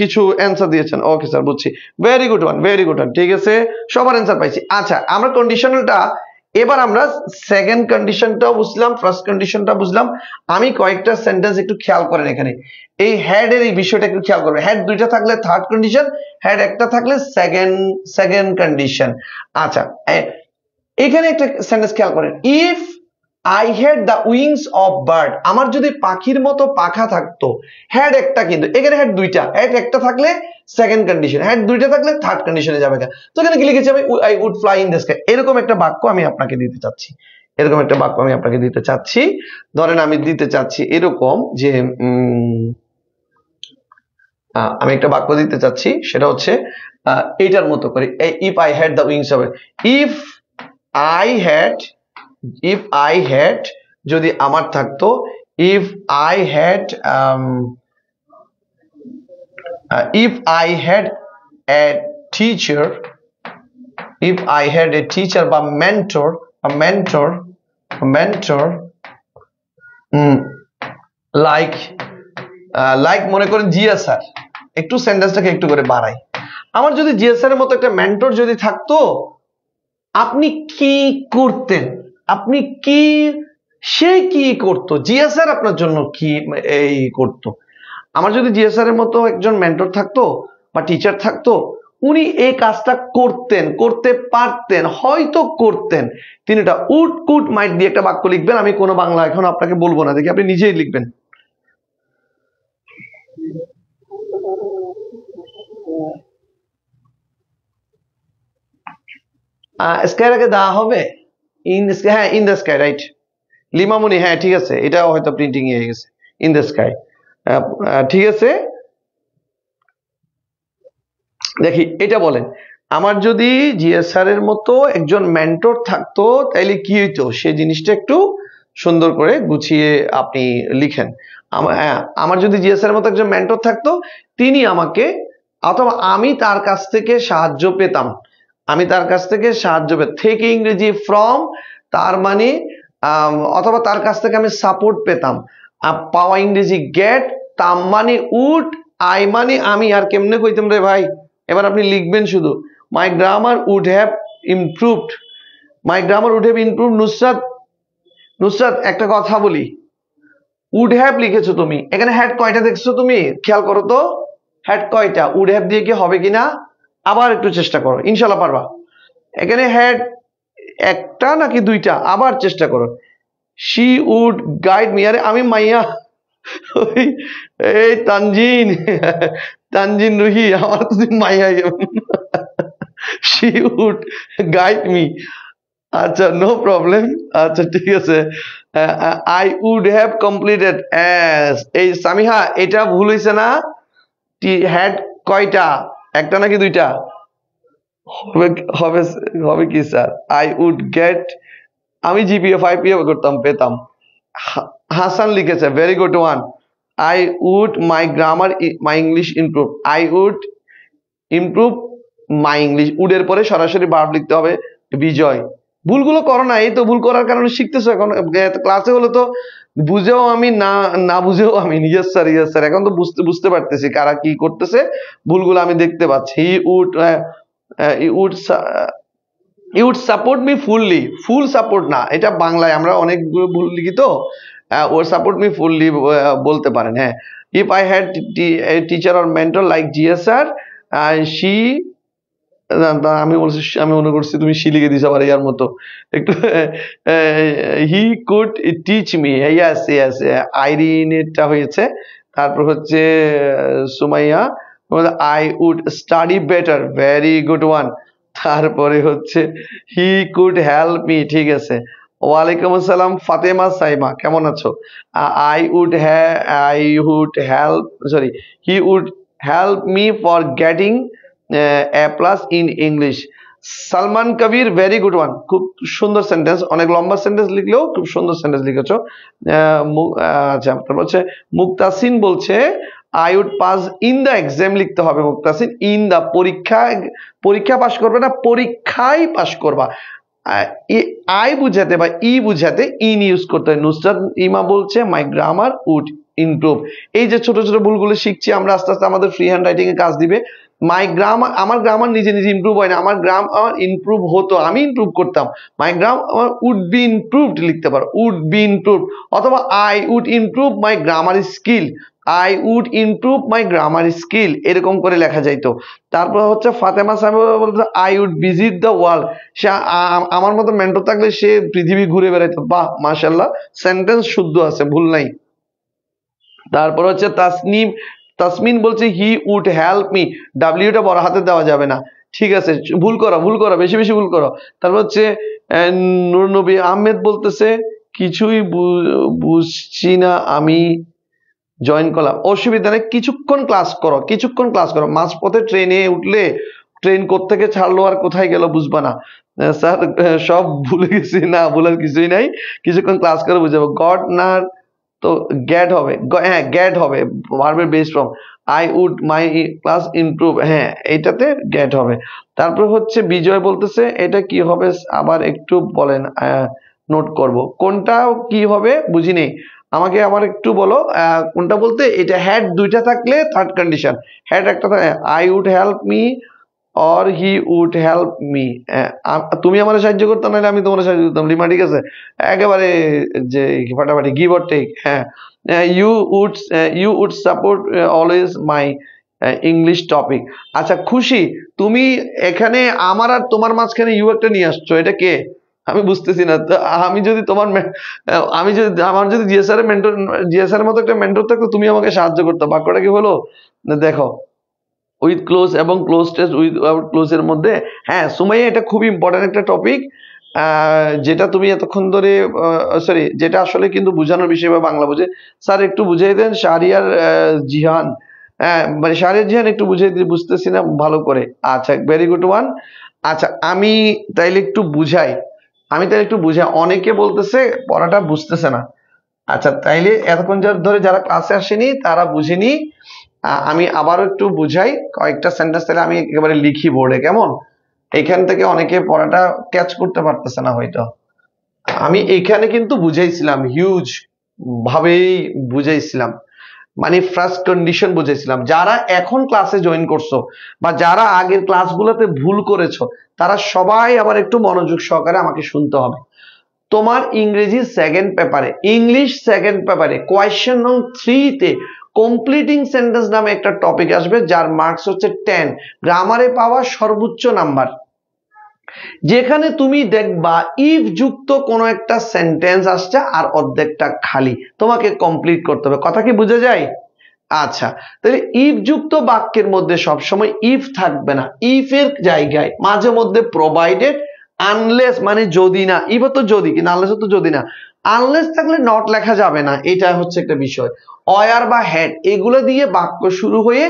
কিছু অ্যান্সার দিয়েছেন। ওকে স্যার, বুঝছি, very good one, very good one, ঠিক আছে, সবার অ্যান্সার পাইছি। আচ্ছা, আমরা কন্ডিশনালটা এবার আমরা সেকেন্ড কন্ডিশনটাও বুঝলাম, ফার্স্ট কন্ডিশনটা বুঝলাম। আমি কয়েকটা সেন্টেন্স একটু খেয়াল করেন এখানে, এই হ্যাড এর এই বিষয়টা একটু খেয়াল করবেন। হ্যাড দুইটা থাকলে থার্ড কন্ডিশন, হ্যাড একটা থাকলে সেকেন্ড কন্ডিশন। আচ্ছা, এখানে একটা সেন্টেন্স খেয়াল করেন, if I had the wings of bird, আমার যদি পাখির মতো পাখা থাকতো। হ্যাড একটা, কিন্তু এখানে হ্যাড দুইটা, হ্যাড একটা থাকলে সেকেন্ড কন্ডিশন, হ্যাড দুইটা থাকলে থার্ড কন্ডিশনে যাবে। তো এখানে কি লিখেছি আমি, I would fly in the sky. এরকম একটা বাক্য আমি আপনাকে দিতে চাচ্ছি, ধরেন আমি দিতে চাচ্ছি এরকম যে আমি একটা বাক্য দিতে চাচ্ছি, সেটা হচ্ছে এইটার মতো করে, if I had the wings of, if I had, if I had যদি আমার থাকতো, if I had if I had a teacher, if I had a teacher বা mentor, a mentor like like মনে করেন জিয়া স্যার, একটু সেন্টেন্সটাকে একটু করে বাড়াই, আমার যদি জিয়া স্যারের মতো একটা মেন্টর যদি থাকতো, আপনি কি করতেন, আপনি কি, সে কি করতো, জিয়া স্যার আপনার জন্য কি এই করতো। আমার যদি জিয়া স্যারের মতো একজন মেন্টর থাকতো বা টিচার থাকতো, উনি এই কাজটা করতেন, করতে পারতেন, হয়তো করতেন। তিনটা উড কুড মাইট দিয়ে একটা বাক্য লিখবেন, আমি কোনো বাংলা এখন আপনাকে বলবো না, দেখি আপনি নিজেই লিখবেন। স্কাইর আগে দেওয়া হবে, ইন স্কাই, হ্যাঁ ইন দ্য স্কাই, রাইট লিমামুনি, হ্যাঁ ঠিক আছে, এটা হয়তো প্রিন্টিং হয়ে গেছে, ইন দ্য স্কাই, ঠিক আছে। দেখি এটা বলেন, আমার যদি জিএসআর এর মতো একজন মেন্টর থাকতো তাইলে কি হইতো, সেই জিনিসটা একটু সুন্দর করে গুছিয়ে আপনি লিখেন। আমার যদি জিএসআর এর মতো একজন মেন্টর থাকতো, তিনি আমাকে, অথবা আমি তার কাছ থেকে সাহায্য পেতাম, আমি তার কাছ থেকে সাহায্য পেতাম, থেকে ইংরেজি ফ্রম, তার মানে অথবা তার কাছ থেকে আমি সাপোর্ট পেতাম, পাওয়া ইংরেজি গেট, তাম মানে উড, আই মানে আমি, আর কেমনে কইতাম রে ভাই, এবার আপনি লিখবেন শুধু, my grammar would have improved, my grammar would have improve. Nusrat, Nusrat একটা কথা বলি, উড হ্যাভ লিখেছো তুমি, এখানে হ্যাড কয়টা দেখছো তুমি, খেয়াল করো তো, হ্যাড কয়টা, উড হ্যাভ দিয়ে কি হবে কিনা, আবার একটু চেষ্টা করো, ইনশাল্লাহ পারবা। এখানে হ্যাড একটা নাকি দুইটা, আবার চেষ্টা করো। শি উড গাইড মি, আরে আমি মাইয়া, এই তানজিন, তানজিন রুহি, আমার তো মাইয়া, she would guide me, আচ্ছা নো প্রবলেম, আচ্ছা ঠিক আছে, I would have completed as, এই সামিহা এটা ভুল হয়েছে না, হ্যাড কয়টা, একটা নাকি দুইটা, হবে হবে হবে কি স্যার, I would get, আমি জিপিএ 5 করতাম, পেতাম। হাসান লিখেছে very good one, I would my grammar, my English improve, I would improve my English, উডের পরে সরাসরি ভার্ব লিখতে হবে। বিজয়, ভুলগুলো করো না, এই তো ভুল করার কারণে শিখতেছো, এখন ক্লাসে হলে তো বুঝেও আমি, না না বুঝেও আমি, ইয়েস স্যার ইয়েস স্যার, এখন তো বুঝতে পারতেছি কারা কি করতেছে, ভুলগুলো আমি দেখতে পাচ্ছি। He would, would support me fully, full support না, এটা বাংলায় আমরা অনেকগুলো ভুল লিখি তো, ওর সাপোর্ট মি ফুললি বলতে পারেন। হ্যাঁ, if I had teacher or mentor like GS sir, she, আমি বলছি, আমি মনে করছি তুমি শি লিখে দিছো আবার ইয়ার মতো একটু, he could teach me, yes yes, আইরিনেরটা হয়েছে, তারপর হচ্ছে Sumaiya, I would study better, very good one, তারপরে হচ্ছে হি কুড হেল্প মি, ঠিক আছে। ওয়ালাইকুম আসসালাম ফাতেমা সাইমা, কেমন আছো? I would help, sorry, he would help me for getting A plus in English. Salman Kabir, very good one, খুব সুন্দর সেন্টেন্স, অনেক লম্বা সেন্টেন্স লিখলেও খুব সুন্দর সেন্টেন্স লিখেছো। আচ্ছা, তারপর হচ্ছে মুক্তাসিন বলছে I would pass in the exam, লিখতে হবে মুক্তাসিন, ইন দ্য, পরীক্ষা পাস করবে না, পরীক্ষায় পাস করবা, আই বুঝাতে বা ই বুঝাতে ইন ইউজ করতে হয়। নুসরাত ইমা বলছে মাই গ্রামার উড ইমপ্রুভ। এই যে ছোট ছোট ভুলগুলো শিখছি আমরা, আস্তে আস্তে আমাদের ফ্রি হ্যান্ড রাইটিং এ কাজ দিবে। মাই গ্রামার, আমার গ্রামার নিজে নিজে ইমপ্রুভ হয় না, আমার গ্রামার ইমপ্রুভ হতো, আমি ইমপ্রুভ করতাম। My grammar would be improved লিখতে পারো, উড বি ইমপ্রুভ, অথবা I would improve my grammar skill, I would improve my grammar skill, এরকম করে লেখা যাইতো। তারপর হচ্ছে ফাতেমা সাহেব বলতে I would visit the world, সে আমার মতো মেন্টর থাকলে সে পৃথিবী ঘুরে বেড়াইতো। বাহ মাশাআল্লাহ, সেন্টেন্স শুদ্ধ আছে, ভুল নাই। তারপর হচ্ছে তাসমিন বলছে হি উড হেল্প মি, ডাব্লিউটা বড় হাতে দেওয়া যাবে না, ঠিক আছে, ভুল করো, বেশি বেশি ভুল করো। তারপর হচ্ছে নূর নবী আহমেদ বলতেছে কিছুই বুঝছি না আমি, জয়েন করলাম, অসুবিধা নেই, কিছুক্ষণ ক্লাস করো, কিছুক্ষণ ক্লাস করো। মাঝপথে ট্রেনে উঠলে ট্রেন কোত্থেকে ছাড়লো আর কোথায় গেল বুঝবা না। স্যার সব ভুলে গেছি, না ভুলার কিছুই নাই, কিছুক্ষণ ক্লাস করে বুঝাবো। গড না তো গ্যাট হবে, হ্যাঁ গ্যাট হবে, ভার্বের base form. I would my class improve, হ্যাঁ এইটাতে গ্যাট হবে। তারপর হচ্ছে বিজয় বলতেছে এটা কি হবে আবার একটু বলেন, নোট করব। কোনটা কি হবে বুঝি নেই, আমাকে আবার একটু বলো। কোনটা বলতে, এটা হ্যাড দুইটা থাকলে থার্ড কন্ডিশন, হ্যাড একটা থাকে, I would help me or he would help me. তুমি আমার সাহায্য করতাম, নাহলে আমি তোমার সাহায্য করতাম, লিমা ঠিক আছে একেবারে যে ফাটাফাটি, গিভ অর টেক। হ্যাঁ, you would support always my English topic. আচ্ছা খুশি, তুমি এখানে আমার আর তোমার মাঝখানে ইউ একটা নিয়ে আসছো, এটা কে আমি বুঝতেছি না। তো আমি যদি তোমার আমি যদি আমার যদি জিএসআর এর মেন্টর, জিএসআর এর মতো একটা মেন্টর থাকতো, তুমি আমাকে সাহায্য করতে। বাক্যটা কি হলো না, দেখো উইথ ক্লোজ এবং ক্লোজ টেস্ট উইথ ক্লোজ এর মধ্যে। হ্যাঁ সুমাইয়া, এটা খুব ইম্পর্টেন্ট একটা টপিক, যেটা তুমি এতক্ষণ ধরে সরি, যেটা আসলে কিন্তু বোঝানোর বিষয় বা বাংলা বুঝে। স্যার একটু বুঝিয়ে দেন শাহরিয়ার জিহান, মানে শাহরিয়ার জিহান একটু বুঝিয়ে দিতে বুঝতেছি না ভালো করে। আচ্ছা ভেরি গুড ওয়ান। আচ্ছা আমি তাইলে একটু বুঝাই, অনেকে বলতেছে পড়াটা বুঝতেছে না। আচ্ছা তাইলে এতক্ষণ ধরে যারা ক্লাসে আসেনি তারা বুঝেনি, আমি আবারও একটু বুঝাই কয়েকটা সেন্টেন্স, তাহলে আমি একেবারে লিখি বোর্ডে, কেমন? এখান থেকে অনেকে পড়াটা ক্যাচ করতে পারতেছে না হয়তো। আমি এখানে কিন্তু বুঝাইছিলাম, হিউজ ভাবেই বুঝাইছিলাম, মানে ফার্স্ট কন্ডিশন বুঝাইছিলাম। যারা এখন ক্লাসে জয়েন করছো বা যারা আগের ক্লাসগুলোতে ভুল করেছো, তারা সবাই আবার একটু মনোযোগ সহকারে আমাকে শুনতে হবে। তোমার ইংরেজি সেকেন্ড পেপারে, ইংলিশ সেকেন্ড পেপারে কোয়েশ্চেন নং 3 তে কমপ্লিটিং সেন্টেন্স নামে একটা টপিক আসবে, যার মার্কস হচ্ছে 10, গ্রামারে পাওয়া সর্বোচ্চ নাম্বার। যেখানে তুমি দেখবা ইফ যুক্ত কোনো একটা সেন্টেন্স আসছে আর অর্ধেকটা খালি, তোমাকে কমপ্লিট করতে হবে। কথা কি বুঝে যায়? আচ্ছা তাহলে ইফ যুক্ত বাক্যের মধ্যে সবসময় ইফ থাকবে না, ইফ এর জায়গায় মাঝে মধ্যে প্রোভাইডেড, আনলেস মানে যদি না, ইফ তো যদি, কিন্তু আনলেস তো যদি না। আনলেস থাকলে নট লেখা যাবে না, এটা হচ্ছে একটা বিষয়। অয়ার বা হ্যাড এগুলো দিয়ে বাক্য শুরু হয়ে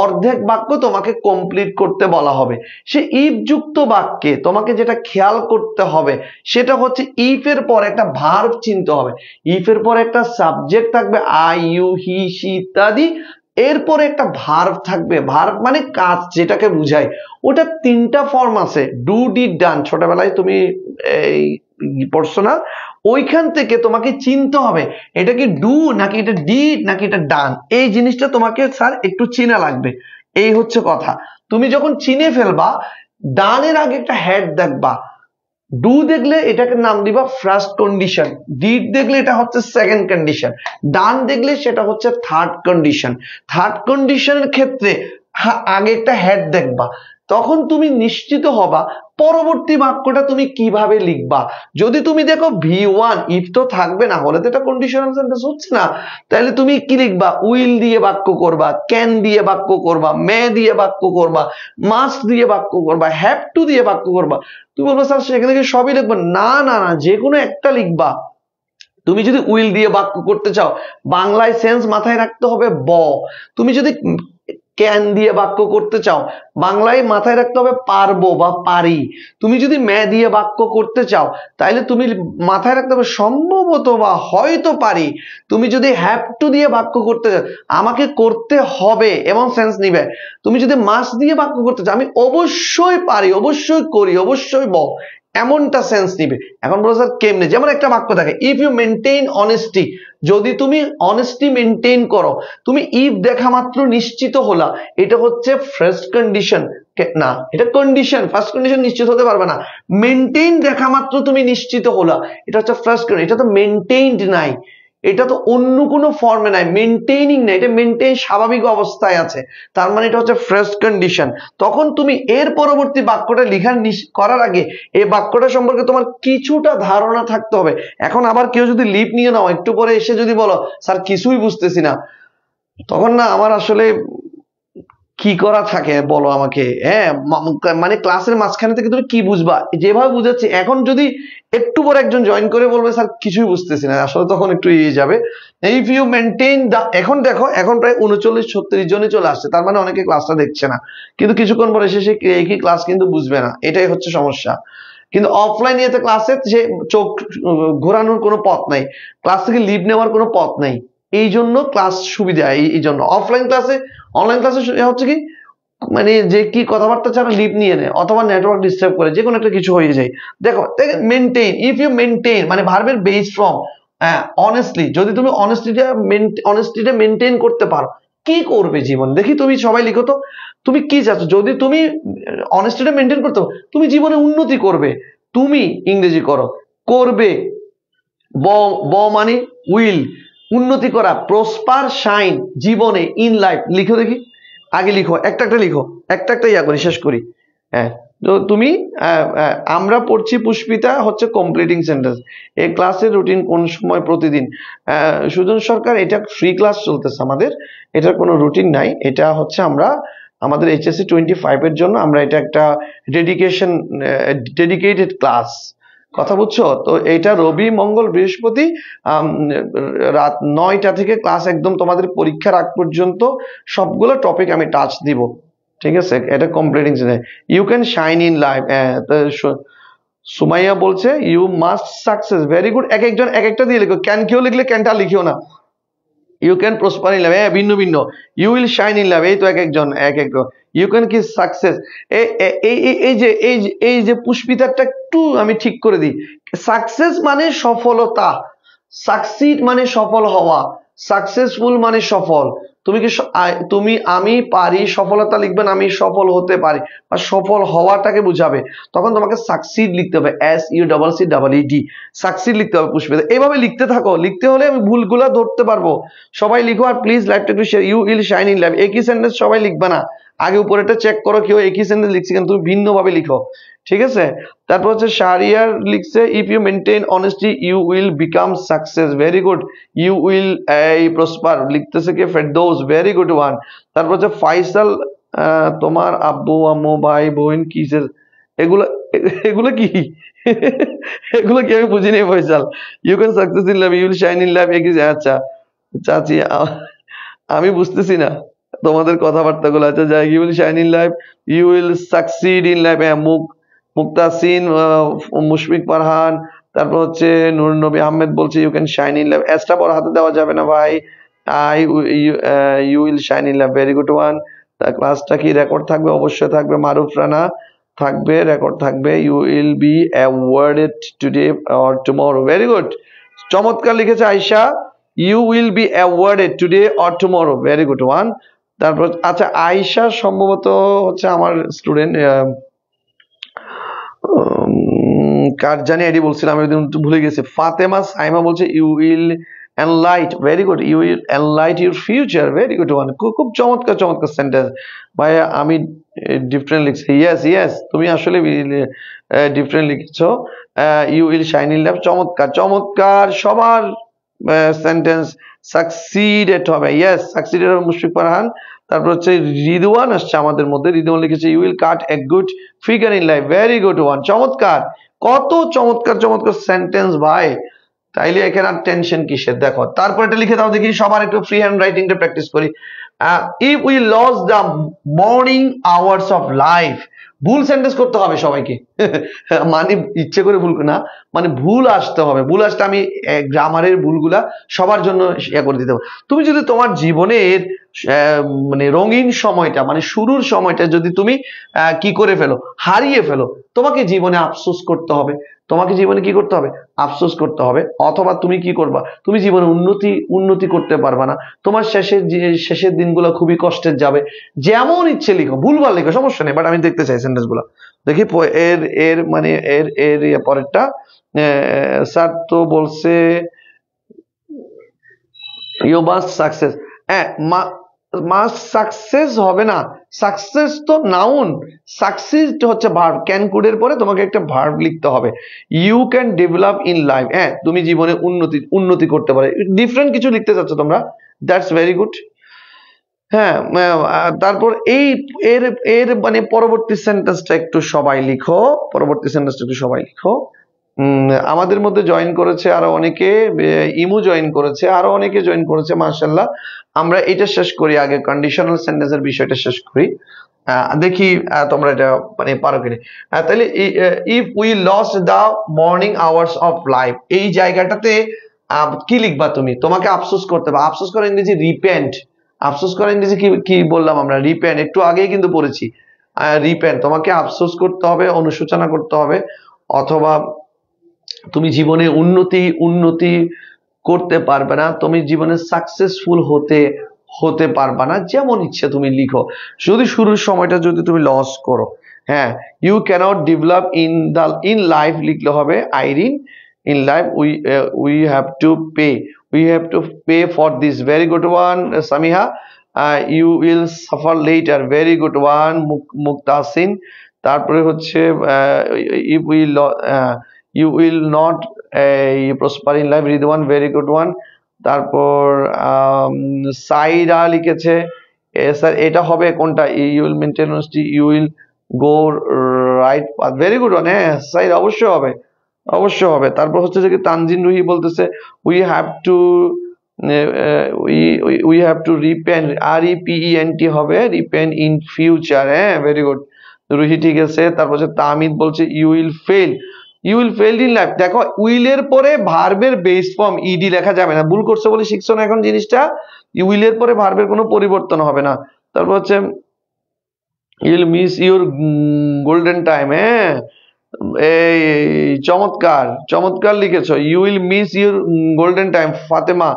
অর্ধেক বাক্য তোমাকে কমপ্লিট করতে বলা হবে। সে ইফ যুক্ত বাক্যে তোমাকে যেটা খেয়াল করতে হবে সেটা হচ্ছে ইফ এর পর একটা ভার্ব চিনতে হবে। ইফ এর পর একটা সাবজেক্ট থাকবে, আই ইউ হি সি ইত্যাদি, এরপরে একটা ভার্ব থাকবে, ভার্ব মানে কাজ যেটাকে বুঝায়। ওটা 3টা ফর্ম আছে, ডু ডিড ডান, ছোটবেলায় তুমি এই পড়ছো না, ওইখান থেকে তোমাকে চিনতে হবে এটা কি ডু নাকি এটা ডিড নাকি এটা ডান। এই জিনিসটা তোমাকে স্যার একটু চিনা লাগবে, এই হচ্ছে কথা। তুমি যখন চিনে ফেলবা, ডানের আগে একটা হেড দেখবা, ডু দেখলে এটাকে নাম দিবা ফার্স্ট কন্ডিশন, ডিড দেখলে এটা হচ্ছে সেকেন্ড কন্ডিশন, ডান দেখলে সেটা হচ্ছে থার্ড কন্ডিশন। থার্ড কন্ডিশনের ক্ষেত্রে আগে একটা হেড দেখবা, তখন তুমি নিশ্চিত হবা পরবর্তী বাক্যটা তুমি কিভাবে লিখবা। যদি তুমি দেখো V1 ইফ তো থাকবে, না হলে তো এটা কন্ডিশনাল সেন্টেন্স হচ্ছে না, তাহলে তুমি কি লিখবা? উইল দিয়ে বাক্য করবা, ক্যান দিয়ে বাক্য করবা, মে দিয়ে বাক্য করবা, মাস্ট দিয়ে বাক্য করবা, হ্যাভ টু দিয়ে বাক্য করবা। তুমি বলবো স্যার সেখানে কি সবই লিখবো? না না না, যে কোনো একটা লিখবা। তুমি যদি উইল দিয়ে বাক্য করতে চাও, বাংলায় সেন্স মাথায় রাখতে হবে ব। তুমি যদি ক্যান দিয়ে বাক্য করতে চাও, বাংলায় মাথায় রাখতে হবে পারবো বা পারি। তুমি যদি মে দিয়ে বাক্য করতে চাও, তাহলে তুমি মাথায় রাখতে হবে সম্ভবত বা হয়তো পারি। তুমি যদি হ্যাভ টু দিয়ে বাক্য করতে চাও, আমাকে করতে হবে এবং সেন্স নিবে। তুমি যদি মাস্ট দিয়ে বাক্য করতে চাও, আমি অবশ্যই পারি, অবশ্যই করি, অবশ্যই ব, এমনটা সেন্স নিবে। এখন বলো স্যার কেমনে? যেমন একটা বাক্য থাকে, ইফ ইউ মেনটেইন অনেস্টি, যদি তুমি অনেস্টি মেনটেইন করো, তুমি ইফ দেখা মাত্র নিশ্চিত হলা, এটা হচ্ছে ফার্স্ট কন্ডিশন, না এটা কন্ডিশন, ফার্স্ট কন্ডিশন নিশ্চিত হতে পারবে না। মেনটেইন দেখা মাত্র তুমি নিশ্চিত হলা, এটা হচ্ছে ফার্স্ট কন্ডিশন, এটা তো মেনটেইনড নাই, এটা তো অন্য কোনো ফর্মে নাই, মেনটেইনিং নাই, এটা মেনটেইন স্বাভাবিক অবস্থায় আছে, তার মানে এটা হচ্ছে ফার্স্ট কন্ডিশন। তখন তুমি এর পরবর্তী বাক্যটা লেখার করার আগে এই বাক্যটা সম্পর্কে তোমার কিছুটা ধারণা থাকতে হবে। এখন আবার কেউ যদি লিপ নিয়ে নাও, একটু পরে এসে যদি বলো স্যার কিছুই বুঝতেছি না, তখন না আমার আসলে কি করা থাকে বলো আমাকে? হ্যাঁ, মানে ক্লাসের মাঝখানে থেকে তুমি কি বুঝবা? যেভাবে বুঝাচ্ছি এখন যদি একটু পর একজন জয়েন করে বলবে স্যার কিছুই বুঝতেছি না, আসলে তখন একটু ইয়ে যাবে। ইফ ইউ মেনটেন দা, এখন দেখো এখন প্রায় 39-36 জনই চলে আসছে, তার মানে অনেকে ক্লাসটা দেখছে না, কিন্তু কিছুক্ষণ পরে এসে সে একই ক্লাস কিন্তু বুঝবে না, এটাই হচ্ছে সমস্যা। কিন্তু অফলাইন ইয়েতে ক্লাসে সে চোখ ঘোরানোর কোনো পথ নাই, ক্লাস থেকে লিভ নেওয়ার কোনো পথ নাই, এই জন্য ক্লাস সুবিধা। এই জন্য অফলাইন ক্লাসে, অনলাইন ক্লাসে হচ্ছে কি মানে যে কি কথাবার্তা ছাড়া লিভ নিয়ে নেয় অথবা নেটওয়ার্ক ডিস্টার্ব করে, যে কোনো একটা কিছু হয়ে যায়। দেখো মেনটেন, ইফ ইউ মেনটেন মানে ভার্বের বেস ফর্ম অনেস্টলি, যদি তুমি অনেস্টিটা মেনটেন করতে পারো, কি করবে জীবন দেখি, তুমি সবাই লিখো তো তুমি কি চাচ্ছ। যদি তুমি অনেস্টিটা মেনটেন করতে পারো, তুমি জীবনে উন্নতি করবে। তুমি ইংরেজি করো, করবে, ব ব মানে উইল, উন্নতি করা, প্রসপার, শাইন, জীবনে, ইন লাইফ। লিখো দেখি, আগে লিখো, একটা একটা লিখো, একটা একটা ইয়া করি, শেষ করি। হ্যাঁ, তো তুমি আমরা পড়ছি পুষ্পিতা হচ্ছে কমপ্লিটিং সেন্টেন্স। এই ক্লাসের রুটিন কোন সময় প্রতিদিন? সুজন সরকার, এটা ফ্রি ক্লাস চলতেছে আমাদের, এটার কোনো রুটিন নাই। এটা হচ্ছে আমরা আমাদের HSC 25 এর জন্য আমরা এটা একটা ডেডিকেটেড ক্লাস, কথা বুঝছো তো? এটা রবি, মঙ্গল, বৃহস্পতি রাত 9টা থেকে ক্লাস একদম তোমাদের পরীক্ষার আগ পর্যন্ত সবগুলো টপিক আমি টাচ দিব, ঠিক আছে? এটা completing you can shine in life. Sumaiya বলছে you must success, very good. এক একজন এক একটা দিয়ে লিখো, ক্যান কেউ লিখলে ক্যানটা লিখিও না। You can prosper in life, হ্যাঁ ভিন্ন ভিন্ন। You will shine in life, এই তো এক একজন এক এক। ইউ ক্যান কি সাকসেস, এই যে পুষ্পিতারটা একটু আমি ঠিক করে দিই। সাকসেস মানে সফলতা, সাকসিড মানে সফল হওয়া, সাকসেসফুল মানে সফল। তুমি কি তুমি আমি পারি, সফলতা লিখবেন আমি সফল হতে পারি, বা সফল হওয়াটাকে বুঝাবে, তখন তোমাকে সাকসিড লিখতে হবে, SUCCEED, সাকসিড লিখতে হবে পুষ্পিতা। এইভাবে লিখতে থাকো, লিখতে হলে আমি ভুলগুলা ধরতে পারবো। সবাই লিখো, আর প্লিজ লাইভটা একটু share. You will shine in life, একই সেন্টেন্স সবাই লিখবে না, আগে উপরেটা চেক করো কেউ একই সেন্টেন্স লিখছে কেন, তুমি ভিন্ন ভাবে লিখো, ঠিক আছে? তারপর হচ্ছে শাহরিয়ার লিখছে if you maintain honesty you will become success, very good. You will prosper লিখতেছে কি ফেরদৌস, ভেরি গুড ওয়ান। তারপর হচ্ছে ফাইসাল, তোমার আব্বু আম্মু ভাই বোন কি এগুলো, এগুলো কি এগুলো কি আমি বুঝিনি Faisal. You can success in life, you will shine in life, আচ্ছা চাচি আমি বুঝতেছি না তোমাদের কথাবার্তা গুলো। আচ্ছা যাই, you will shine in life, you will succeed in life, Muktasin, Mushfiq Farhan, তারপর হচ্ছে নূর নবী আহমেদ বলছে you can shine in life. এসটা বড় হাতে দেওয়া যাবে না ভাই। You will shine in life, very good one. ক্লাসটা কি রেকর্ড থাকবে? অবশ্যই থাকবে। মারুফ রানা, থাকবে, রেকর্ড থাকবে। You will be awarded today or tomorrow, very good, চমৎকার লিখেছে Ayesha. You will be awarded today or tomorrow, very good one. তারপর আচ্ছা আয়শা সম্ভবত হচ্ছে আমার স্টুডেন্ট, কার জানি আইডি বলছিলাম আমি ভুলে গেছি। ফাতেমা সাইমা বলছে you will enlight, very good, you will enlight your future, very good one. খুব চমৎকার চমৎকার সেন্টেন্স ভাই। আমি ডিফারেন্ট লিখছি, ইয়েস ইয়েস, তুমি আসলে ডিফারেন্ট লিখছো। You will shine in life, চমৎকার চমৎকার, সবার সেন্টেন্স সাকসিডেড হবে, ইয়েস সাকসিডেড হবে। মুশফিক ফারহান, তারপর হচ্ছে রিদওয়ান আসছে আমাদের মধ্যে, রিদওয়ান লিখেছে you will cut a good figure in life, very good one, চমৎকার। কত চমৎকার চমৎকার সেন্টেন্স ভাই, তাইলে এখানে আর টেনশন কিসের? দেখো তারপর এটা লিখে দাও দেখি, সবার একটু ফ্রি হ্যান্ড রাইটিংটা প্র্যাকটিস করি। If we loss the morning hours of life, ভুল সেন্টেন্স করতে হবে সবাইকে মানে ইচ্ছে করে ভুল না, মানে ভুল আসতে হবে, ভুল আসতে আমি গ্রামারের ভুলগুলা সবার জন্য ইয়ে করে দিতে হবে। তুমি যদি তোমার জীবনের মানে রঙিন সময়টা মানে শুরুর সময়টা যদি তুমি কি করে ফেলো, হারিয়ে ফেলো, তোমাকে জীবনে আফসোস করতে হবে, তোমাকে জীবনে কি করতে হবে? আফসোস করতে হবে। অথবা তুমি কি করবা, তুমি জীবনে উন্নতি করতে পারবা না, তোমার শেষের দিনগুলো খুবই কষ্টের যাবে। যেমন ইচ্ছে লিখো, ভুলভাল লিখো, সমস্যা নেই, বাট আমি দেখতে চাই সেন্টেন্স গুলো। দেখি এর এর মানে এর এর পরেরটা, স্যার তো বলছে ইউ মাস্ট সাকসেস, হ্যাঁ মাস্ট সাকসেস হবে না, সাকসেস তো নাউন, সাকসিড হচ্ছে ভার্ব, ক্যান কুডের পরে তোমাকে একটা ভার্ব লিখতে হবে। You can develop in life, হ্যাঁ তুমি জীবনে উন্নতি করতে পারে, ডিফারেন্ট কিছু লিখতে চাচ্ছ তোমরা, দ্যাটস ভেরি গুড। হ্যাঁ, তারপর এর এর মানে পরবর্তী সেন্টেন্সটা একটু সবাই লিখো। পরবর্তী সেন্টেন্সটা একটু সবাই লিখো। আমাদের মধ্যে জয়েন করেছে আরো অনেকে, ইমু জয়েন করেছে, আরো অনেকে জয়েন করেছে, মাশাআল্লাহ। আমরা এটা শেষ করি আগে, কন্ডিশনাল সেন্টেন্সের বিষয়টা শেষ করি। দেখি তোমরা এটা মানে পারো কিনা। তাহলে if we lost the morning hours of life, এই জায়গাটাতে কি লিখবা তুমি? তোমাকে আফসোস করতে হবে। আফসোস করার ইংরেজি রিপেন্ট। আফসোস করার ইংরেজি কি কি বললাম আমরা? রিপেন্ট। একটু আগেই কিন্তু পড়েছি রিপেন্ট। তোমাকে আফসোস করতে হবে, অনুশোচনা করতে হবে, অথবা তুমি জীবনে উন্নতি উন্নতি করতে পারবে না, তুমি জীবনে সাকসেসফুল হতে হতে পারবে না, যেমন ইচ্ছে তুমি লিখো। যদি শুরুর সময়টা যদি তুমি লস করো, হ্যাঁ, you can't develop in life লিখলে হবে Irin. In life we have to pay, we have to pay for this. Very good one Samiha. You will suffer later. Very good one Muktasin. তারপরে হচ্ছে if will you will not prosper in life, Ridwan. Very good one. তারপর সাইরা লিখেছে স্যার এটা হবে কোনটা? You will maintain honesty, you will go right path. Very good one. হ্যাঁ সাইরা অবশ্যই হবে, অবশ্যই হবে। তারপর হচ্ছে যে কি তানজিন রুহি বলতেছে we have to we have to repent, REPENT হবে, রিপেন্ট ইন ফিউচার। হ্যাঁ ভেরি গুড রুহি, ঠিক আছে। তারপর হচ্ছে তামিদ বলছে you will fail, you will fail in life. দেখো উইলের পরে ভার্বের বেস ফর্ম ইডি লেখা যাবে না, ভুল করছো বলে শিখছো না এখন জিনিসটা। উইলের পরে ভার্বের কোনো পরিবর্তন হবে না। তারপর হচ্ছে you will miss your golden time. হ্যাঁ এই চমৎকার, চমৎকার লিখেছো। You will miss your golden time Fatema,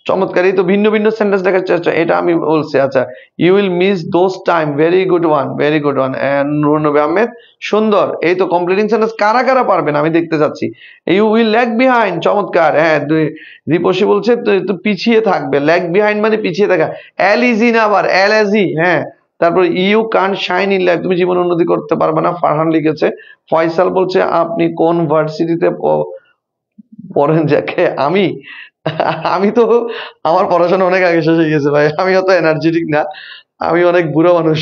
চমৎকার। এই তো ভিন্ন ভিন্ন সেন্টেন্স দেখাচ্ছে। আচ্ছা এটা আমি বলছি। আচ্ছা you will miss those time. Very good one, very good one. Nur Nabi Ahmed, সুন্দর। এই তো কমপ্লিটিং সেন্টেন্স কারা কারা পারবেন আমি দেখতে চাচ্ছি। ইউ উইল ল্যাগ বিহাইন্ড, চমৎকার। হ্যাঁ দীপসী বলছে তো পিছিয়ে থাকবে, ল্যাগ বিহাইন্ড মানে পিছিয়ে থাকা। এল ইজি না আবার এল এজি। হ্যাঁ তারপর you can't shine in life, তুমি জীবন উন্নতি করতে পারবে না, ফারহান লিখেছে। ফয়সাল বলছে আপনি কোন ভার্সিটিতে পড়েন? যাকে আমি আমি তো আমার পড়াশোনা অনেক আগে শেষ হয়ে গেছে ভাই, আমি অত এনার্জেটিক না, আমি অনেক বুড়ো মানুষ।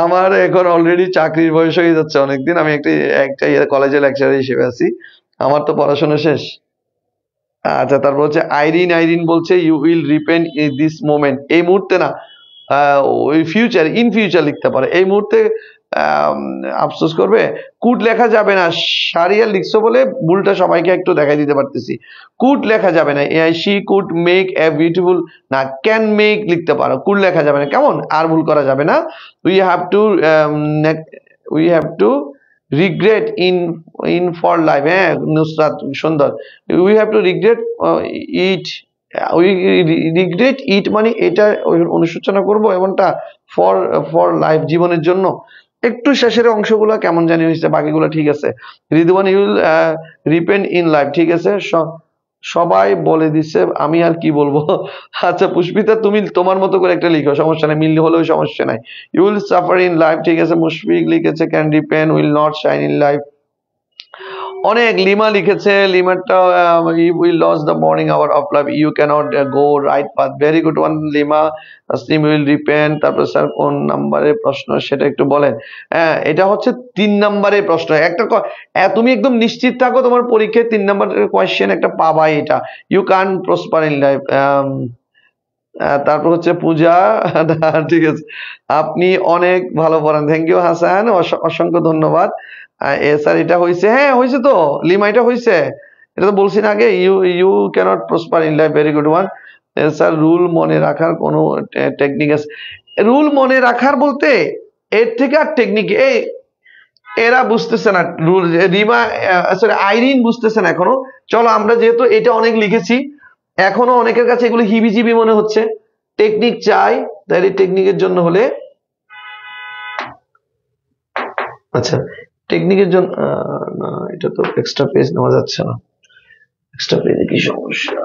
আমার এখন অলরেডি চাকরির বয়স হয়ে যাচ্ছে অনেকদিন, আমি একটা একটা কলেজে লেকচারার হিসেবে আছি, আমার তো পড়াশোনা শেষ। আচ্ছা তারপর হচ্ছে আইরিন, আইরিন বলছে you will repent in this moment, এই মুহূর্তে না, ওই ফিউচার, ইন ফিউচার লিখতে পারে। এই মুহূর্তে আফসোস করবে। কুড লেখা যাবে না, সারিয়াল লিখছো বলে ভুলটা সবাইকে একটু দেখাই দিতে পারতেছি। কুড লেখা যাবে না, she could make a beautiful, না ক্যান মেক লিখতে পারো, কুড লেখা যাবে না, কেমন? আর ভুল করা যাবে না। We have to we have two regret in for life. হ্যাঁ নুসরাত, সুন্দর। We have two regret it, we regret ইট মানে এটা অনুশোচনা করবো, এমনটা ফর ফর লাইফ জীবনের জন্য। একটু শেষের অংশগুলো কেমন জানি হয়েছে, বাকিগুলো ঠিক আছে। রিদওয়ান ইউল রিপেন্ট ইন লাইফ, ঠিক আছে। সবাই বলে দিচ্ছে, আমি আর কি বলবো। আচ্ছা পুষ্পিতা তুমি তোমার মতো করে একটা লিখো, সমস্যা নাই, মিল হলেও সমস্যা নাই। You will suffer in life, ঠিক আছে। মুশফিক লিখেছে can repent will not shine in life. অনেক, লিমা লিখেছে, লিমারটা will lose the morning hour of life, you cannot go right path. Very good one Lima. Taslim will repent. তারপর স্যার কোন নাম্বারের প্রশ্ন সেটা একটু বলেন। হ্যাঁ এটা হচ্ছে 3 নাম্বারের প্রশ্ন। একটা তুমি একদম নিশ্চিত থাকো তোমার পরীক্ষায় 3 নাম্বারের কোয়েশ্চেন একটা পাবাই এটা। You can prosper in life. তারপর হচ্ছে পূজা, ঠিক আছে, আপনি অনেক ভালো পড়ান, থ্যাংক ইউ হাসান, অসংখ্য ধন্যবাদ। স্যার এটা হয়েছে, হ্যাঁ হয়েছে তো লিমা, এটা হয়েছে, এটা তো বলছি না আগে। You you cannot prosper in life, very good one. Sir rule মনে রাখার কোনো টেকনিক আছে? রুল মনে রাখার বলতে এর থেকে আর টেকনিক, এই এরা বুঝতেছে না রুল, রিমা সরি আইরিন বুঝতেছে না এখনো। চলো আমরা যেহেতু এটা অনেক লিখেছি, এখনো অনেকের কাছে এগুলো হিবিজিবি মনে হচ্ছে, টেকনিক চাই। তাহলে টেকনিকের জন্য হলে, আচ্ছা টেকনিকের জন্য না, এটা তো এক্সট্রা পেজ নেওয়া যাচ্ছে না। এক্সট্রা পেজে কি সমস্যা?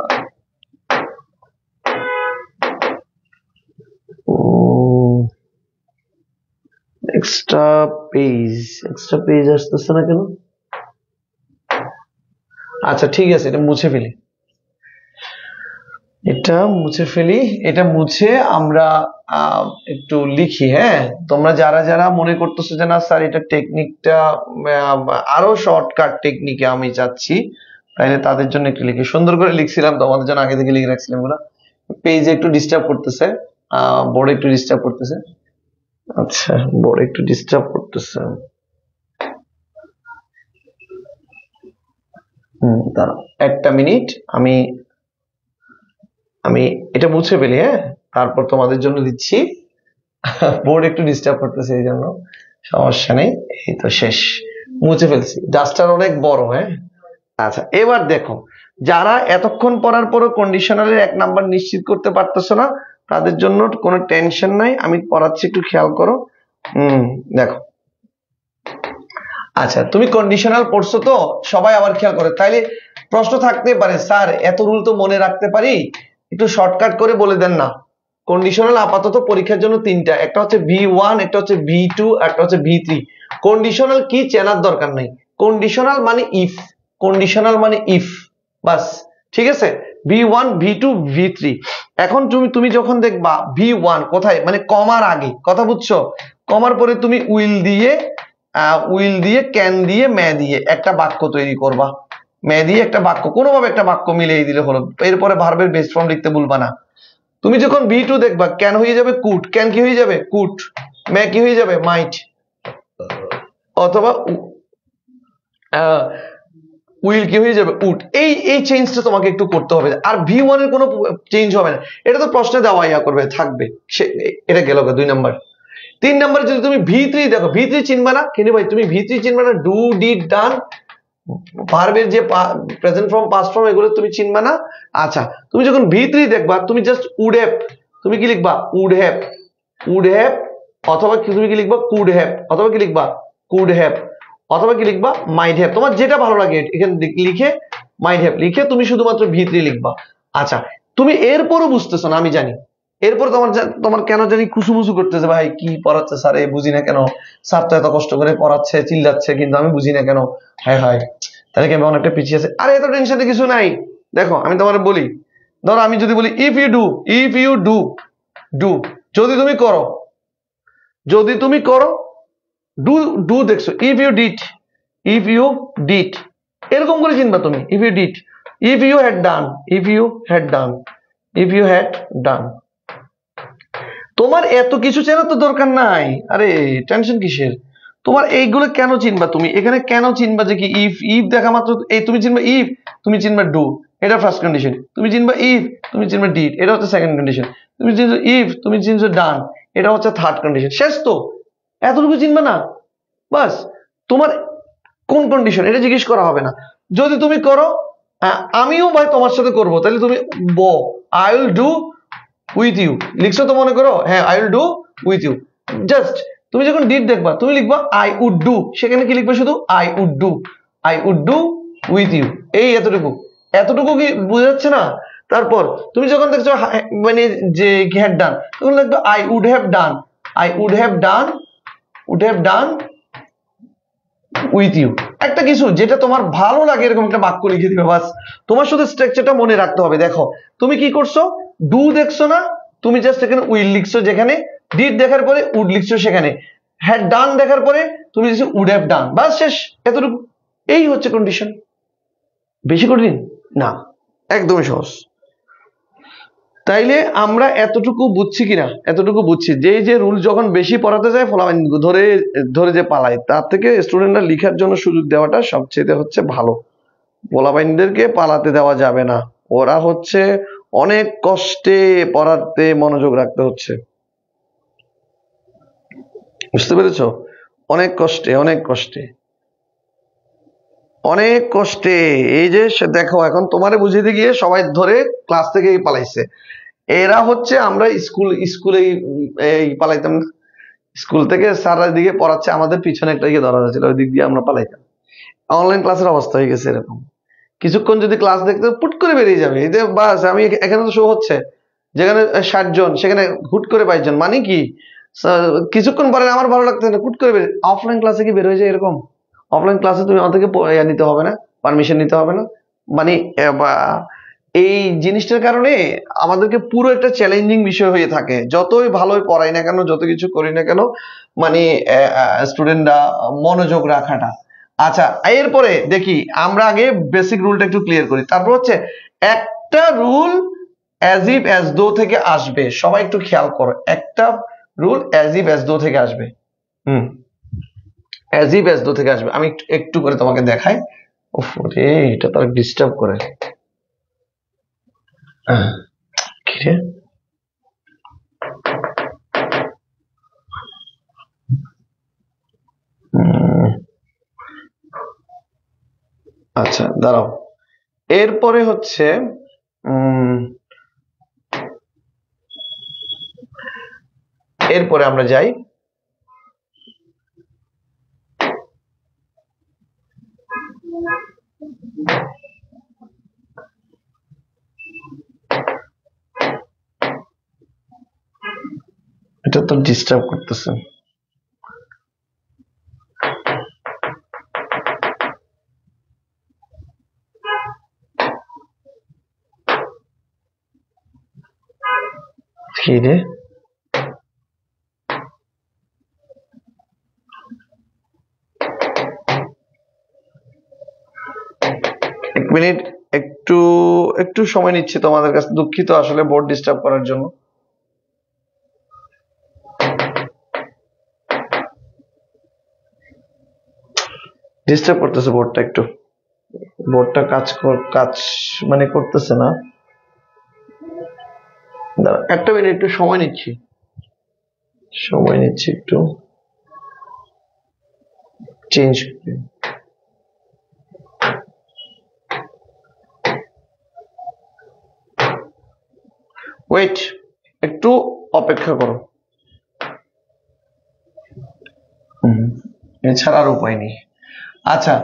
এক্সট্রা পেজ, এক্সট্রা পেজ আসতেছে না কেন? আচ্ছা ঠিক আছে, এটা মুছে ফেলি। এটা মুছে ফেলি, এটা মুছে আমরা একটু লিখি। হ্যাঁ, তোমরা যারা যারা মনে করতেছো যে না স্যার এটা টেকনিকটা আরো শর্টকাট টেকনিকে আমি চাচ্ছি, তাহলে তাদের জন্য একটু লিখি। সুন্দর করে লিখছিলাম, তোমাদের জন্য আগে থেকে লিখে রাখছিলাম এগুলো। পেজে একটু ডিস্টার্ব করতেছে, বোর্ডে একটু ডিস্টার্ব করতেছে। আচ্ছা, বোর্ডে একটু ডিস্টার্ব করতেছে। দাঁড়াও একটা মিনিট, আমি আমি এটা মুছে ফেলি। হ্যাঁ, তারপর তোমাদের জন্য দিচ্ছি। বোর্ড একটু ডিস্টার্ব করতেছে এই জন্য, সমস্যা নেই। এই তো শেষ, মুছে ফেলছি। ডাস্টার অনেক বড়। হ্যাঁ, আচ্ছা এবার দেখো, যারা এতক্ষণ পড়ার পরও কন্ডিশনালের 1 নাম্বার নিশ্চিত করতে পারতেছো না, তাদের জন্য কোনো টেনশন নাই, আমি পড়াচ্ছি, একটু খেয়াল করো। দেখো, আচ্ছা তুমি কন্ডিশনাল পড়ছো তো, সবাই আবার খেয়াল করে, তাইলে প্রশ্ন থাকতে পারে স্যার এত রুল তো মনে রাখতে পারি, একটু শর্টকাট করে বলে দেন না। কন্ডিশনাল আপাতত পরীক্ষার জন্য 3টা, একটা হচ্ছে V1, একটা হচ্ছে V2, একটা হচ্ছে V3। কন্ডিশনাল কি চেনার দরকার নাই, কন্ডিশনাল মানে ইফ, কন্ডিশনাল মানে ইফ, বাস। ঠিক আছে, V1, V2, V3। এখন তুমি যখন দেখবা V1 কোথায়, মানে কমার আগে, কথা বুঝছো, কমার পরে তুমি উইল দিয়ে ক্যান দিয়ে মে দিয়ে একটা বাক্য তৈরি করবা। মে দিয়ে একটা বাক্য, কোনোভাবে একটা বাক্য মিলিয়ে দিলে হলো। এরপরে ভার্বের বেস ফর্ম লিখতে ভুলবা না। তুমি যখন V2 দেখবা, ক্যান হয়ে যাবে কুড, ক্যান কি হয়ে যাবে কুড, মে কি হয়ে যাবে মাইট, অথবা উইল কি হয়ে যাবে উড। এই চেঞ্জটা তোমাকে একটু করতে হবে, আর V1 এর কোনো চেঞ্জ হবে না, এটা তো প্রশ্নে দেওয়া করবে থাকবে। এটা গেল 2 নাম্বার। 3 নাম্বারে যদি তুমি V3 দেখো, V3 চিনবা না কেন ভাই, তুমি V3 চিনবা না, ডু ডিড ডান ভার্বের যে প্রেজেন্ট ফর্ম পাস্ট ফর্ম এগুলো তুমি চিনবা না। আচ্ছা, তুমি যখন V3 দেখবা, তুমি জাস্ট উড হ্যাভ, তুমি কি লিখবা উড হ্যাভ, উড হ্যাভ, অথবা তুমি কি লিখবা কুড হ্যাভ, অথবা কি লিখবা কুড হ্যাভ, অথবা কি লিখবা মাইট হ্যাভ, তোমার যেটা ভালো লাগে এখানে লিখে মাইট হ্যাভ লিখে তুমি শুধুমাত্র V3 লিখবা। আচ্ছা, তুমি এরপরও বুঝতেছো না আমি জানি, এরপর তোমার কেন জানি কুসুমুসু করতেছে, ভাই কি পড়াচ্ছে স্যার, বুঝি না কেন, স্যার তো এত কষ্ট করে পড়াচ্ছে চিল্লাচ্ছে কিন্তু আমি বুঝি না কেন, হায় হায় তাহলে কি আমি অনেকটা পিছিয়ে আছে। আরে এত টেনশনের কিছু নাই। দেখো আমি তোমার বলি, ধরো আমি যদি বলি ইফ ইউ ডু ডু, যদি তুমি করো, যদি তুমি করো, ডু ডু দেখছো, ইফ ইউ ডিড, এরকম করে চিনবা তুমি। If you did, if you had done, if you had done, if you had done. তোমার এত কিছু চেনার তো দরকার নাই, আরে টেনশন কিসের, তোমার এইগুলো কেন চিনবা তুমি, এখানে কেন চিনবা যে কি ইফ, ইফ দেখা মাত্র এই তুমি চিনবা ইফ, তুমি চিনবা ডু, এটা ফার্স্ট কন্ডিশন, তুমি চিনবা ইফ, তুমি চিনবা ডিড, এটা হচ্ছে সেকেন্ড কন্ডিশন, তুমি চিনছো ইফ, তুমি চিনছো ডান, এটা হচ্ছে থার্ড কন্ডিশন। শেষ তো, এতটুকু চিনবা না, বাস। তোমার কোন কন্ডিশন এটা জিজ্ঞেস করা হবে না। যদি তুমি করো, আমিও ভাই তোমার সাথে করবো, তাহলে তুমি I will do with you লিখছো তো, মনে করো, হ্যাঁ I will do with you. Just তুমি যখন ডিড দেখবা, তুমি লিখবা আই উড ডু, সেখানে কি লিখবে শুধু I would do with you, এই এতটুকু, এতটুকু কি বোঝা যাচ্ছে না। তারপর তুমি যখন দেখছো মানে যে হ্যাড ডান, তখন লিখবে I would have done, I would have done with you. একটা কিছু যেটা তোমার ভালো লাগে এরকম একটা বাক্য লিখে দিবে, বাস। তোমার শুধু স্ট্রাকচারটা মনে রাখতে হবে। দেখো তুমি কি করছো, ডু দেখছো না, তুমি জাস্ট এখানে উইল লিখছো, যেখানে ডিড দেখার পরে উড লিখছো, সেখানে হ্যাড ডান দেখার পরে তুমি লিখছো উড হ্যাভ ডান, বাস শেষ, এতটুকু। এই হচ্ছে কন্ডিশন, বেশি কঠিন না, একদমই সহজ। তাইলে আমরা এতটুকু বুঝছি কিনা, এতটুকু বুঝছি যে রুল যখন বেশি পড়াতে যায় ফলাফল ধরে ধরে যে পালায়, তার থেকে স্টুডেন্টরা লিখার জন্য সুযোগ দেওয়াটা সবচেয়ে হচ্ছে ভালো। পোলাপাইনদেরকে পালাতে দেওয়া যাবে না, ওরা হচ্ছে অনেক কষ্টে পড়াতে মনোযোগ রাখতে হচ্ছে, বুঝতে পেরেছো, অনেক কষ্টে অনেক কষ্টে অনেক কষ্টে। এই যে দেখো এখন তোমারে বুঝিয়ে গিয়ে সবাই ধরে ক্লাস থেকে পালাইছে, এরা হচ্ছে আমরা স্কুলে পালাইতাম না, স্কুল থেকে স্যাররা দিকে পড়াচ্ছে, আমাদের পিছনে একটা দিকে ধরা যাচ্ছিল, ওই দিক দিয়ে আমরা পালাইতাম। অনলাইন ক্লাসের অবস্থা হয়ে গেছে এরকম, কিছুক্ষণ যদি ক্লাস দেখতে পুট করে বেরিয়ে যাবে, এই যে বাস আমি এখানে তো শো হচ্ছে, যেখানে 60 জন সেখানে হুট করে 22 জন, মানে কি কিছুক্ষণ পরে আমার ভালো লাগতেছে না, হুট করে বেরিয়ে। অফলাইন ক্লাসে কি বের হয়ে যায় এরকম, অফলাইন ক্লাসে তুমি আমাদেরকে নিতে হবে না, পারমিশন নিতে হবে না, মানে এই জিনিসটার কারণে আমাদেরকে পুরো একটা চ্যালেঞ্জিং বিষয় হয়ে থাকে, যতই ভালোই পড়াই না কেন, যত কিছু করি না কেন, মানে স্টুডেন্টরা মনোযোগ রাখাটা। আচ্ছা, এরপরে দেখি আমরা আগে বেসিক রুলটা একটু ক্লিয়ার করি, তারপর হচ্ছে একটা rule as if as though থেকে আসবে। সবাই একটু খেয়াল করো, একটা rule as if as though থেকে আসবে। অ্যাজ ইফ অ্যাজ দো থেকে আসবে। আমি একটু একটু করে তোমাকে দেখাই। ওফ রে, এটা তো ডিস্টার্ব করে। কি রে? আচ্ছা দাঁড়াও, এরপরে হচ্ছে এরপরে আমরা যাই এটা তো ডিস্টার্ব করতেছে। কি রে? এক মিনিট, একটু একটু সময় নিচ্ছি তোমাদের কাছে, দুঃখিত আসলে বোর্ড ডিস্টার্ব করার জন্য। ডিস্টার্ব করতেছে বোর্ডটা একটু, বোর্ডটা কাজ মানে করতেছে না। দাঁড়া একটা মিনিট, একটু সময় নিচ্ছি একটু চেঞ্জ। ওয়েট, একটু অপেক্ষা করো, এছাড়া আর উপায় নেই। আচ্ছা,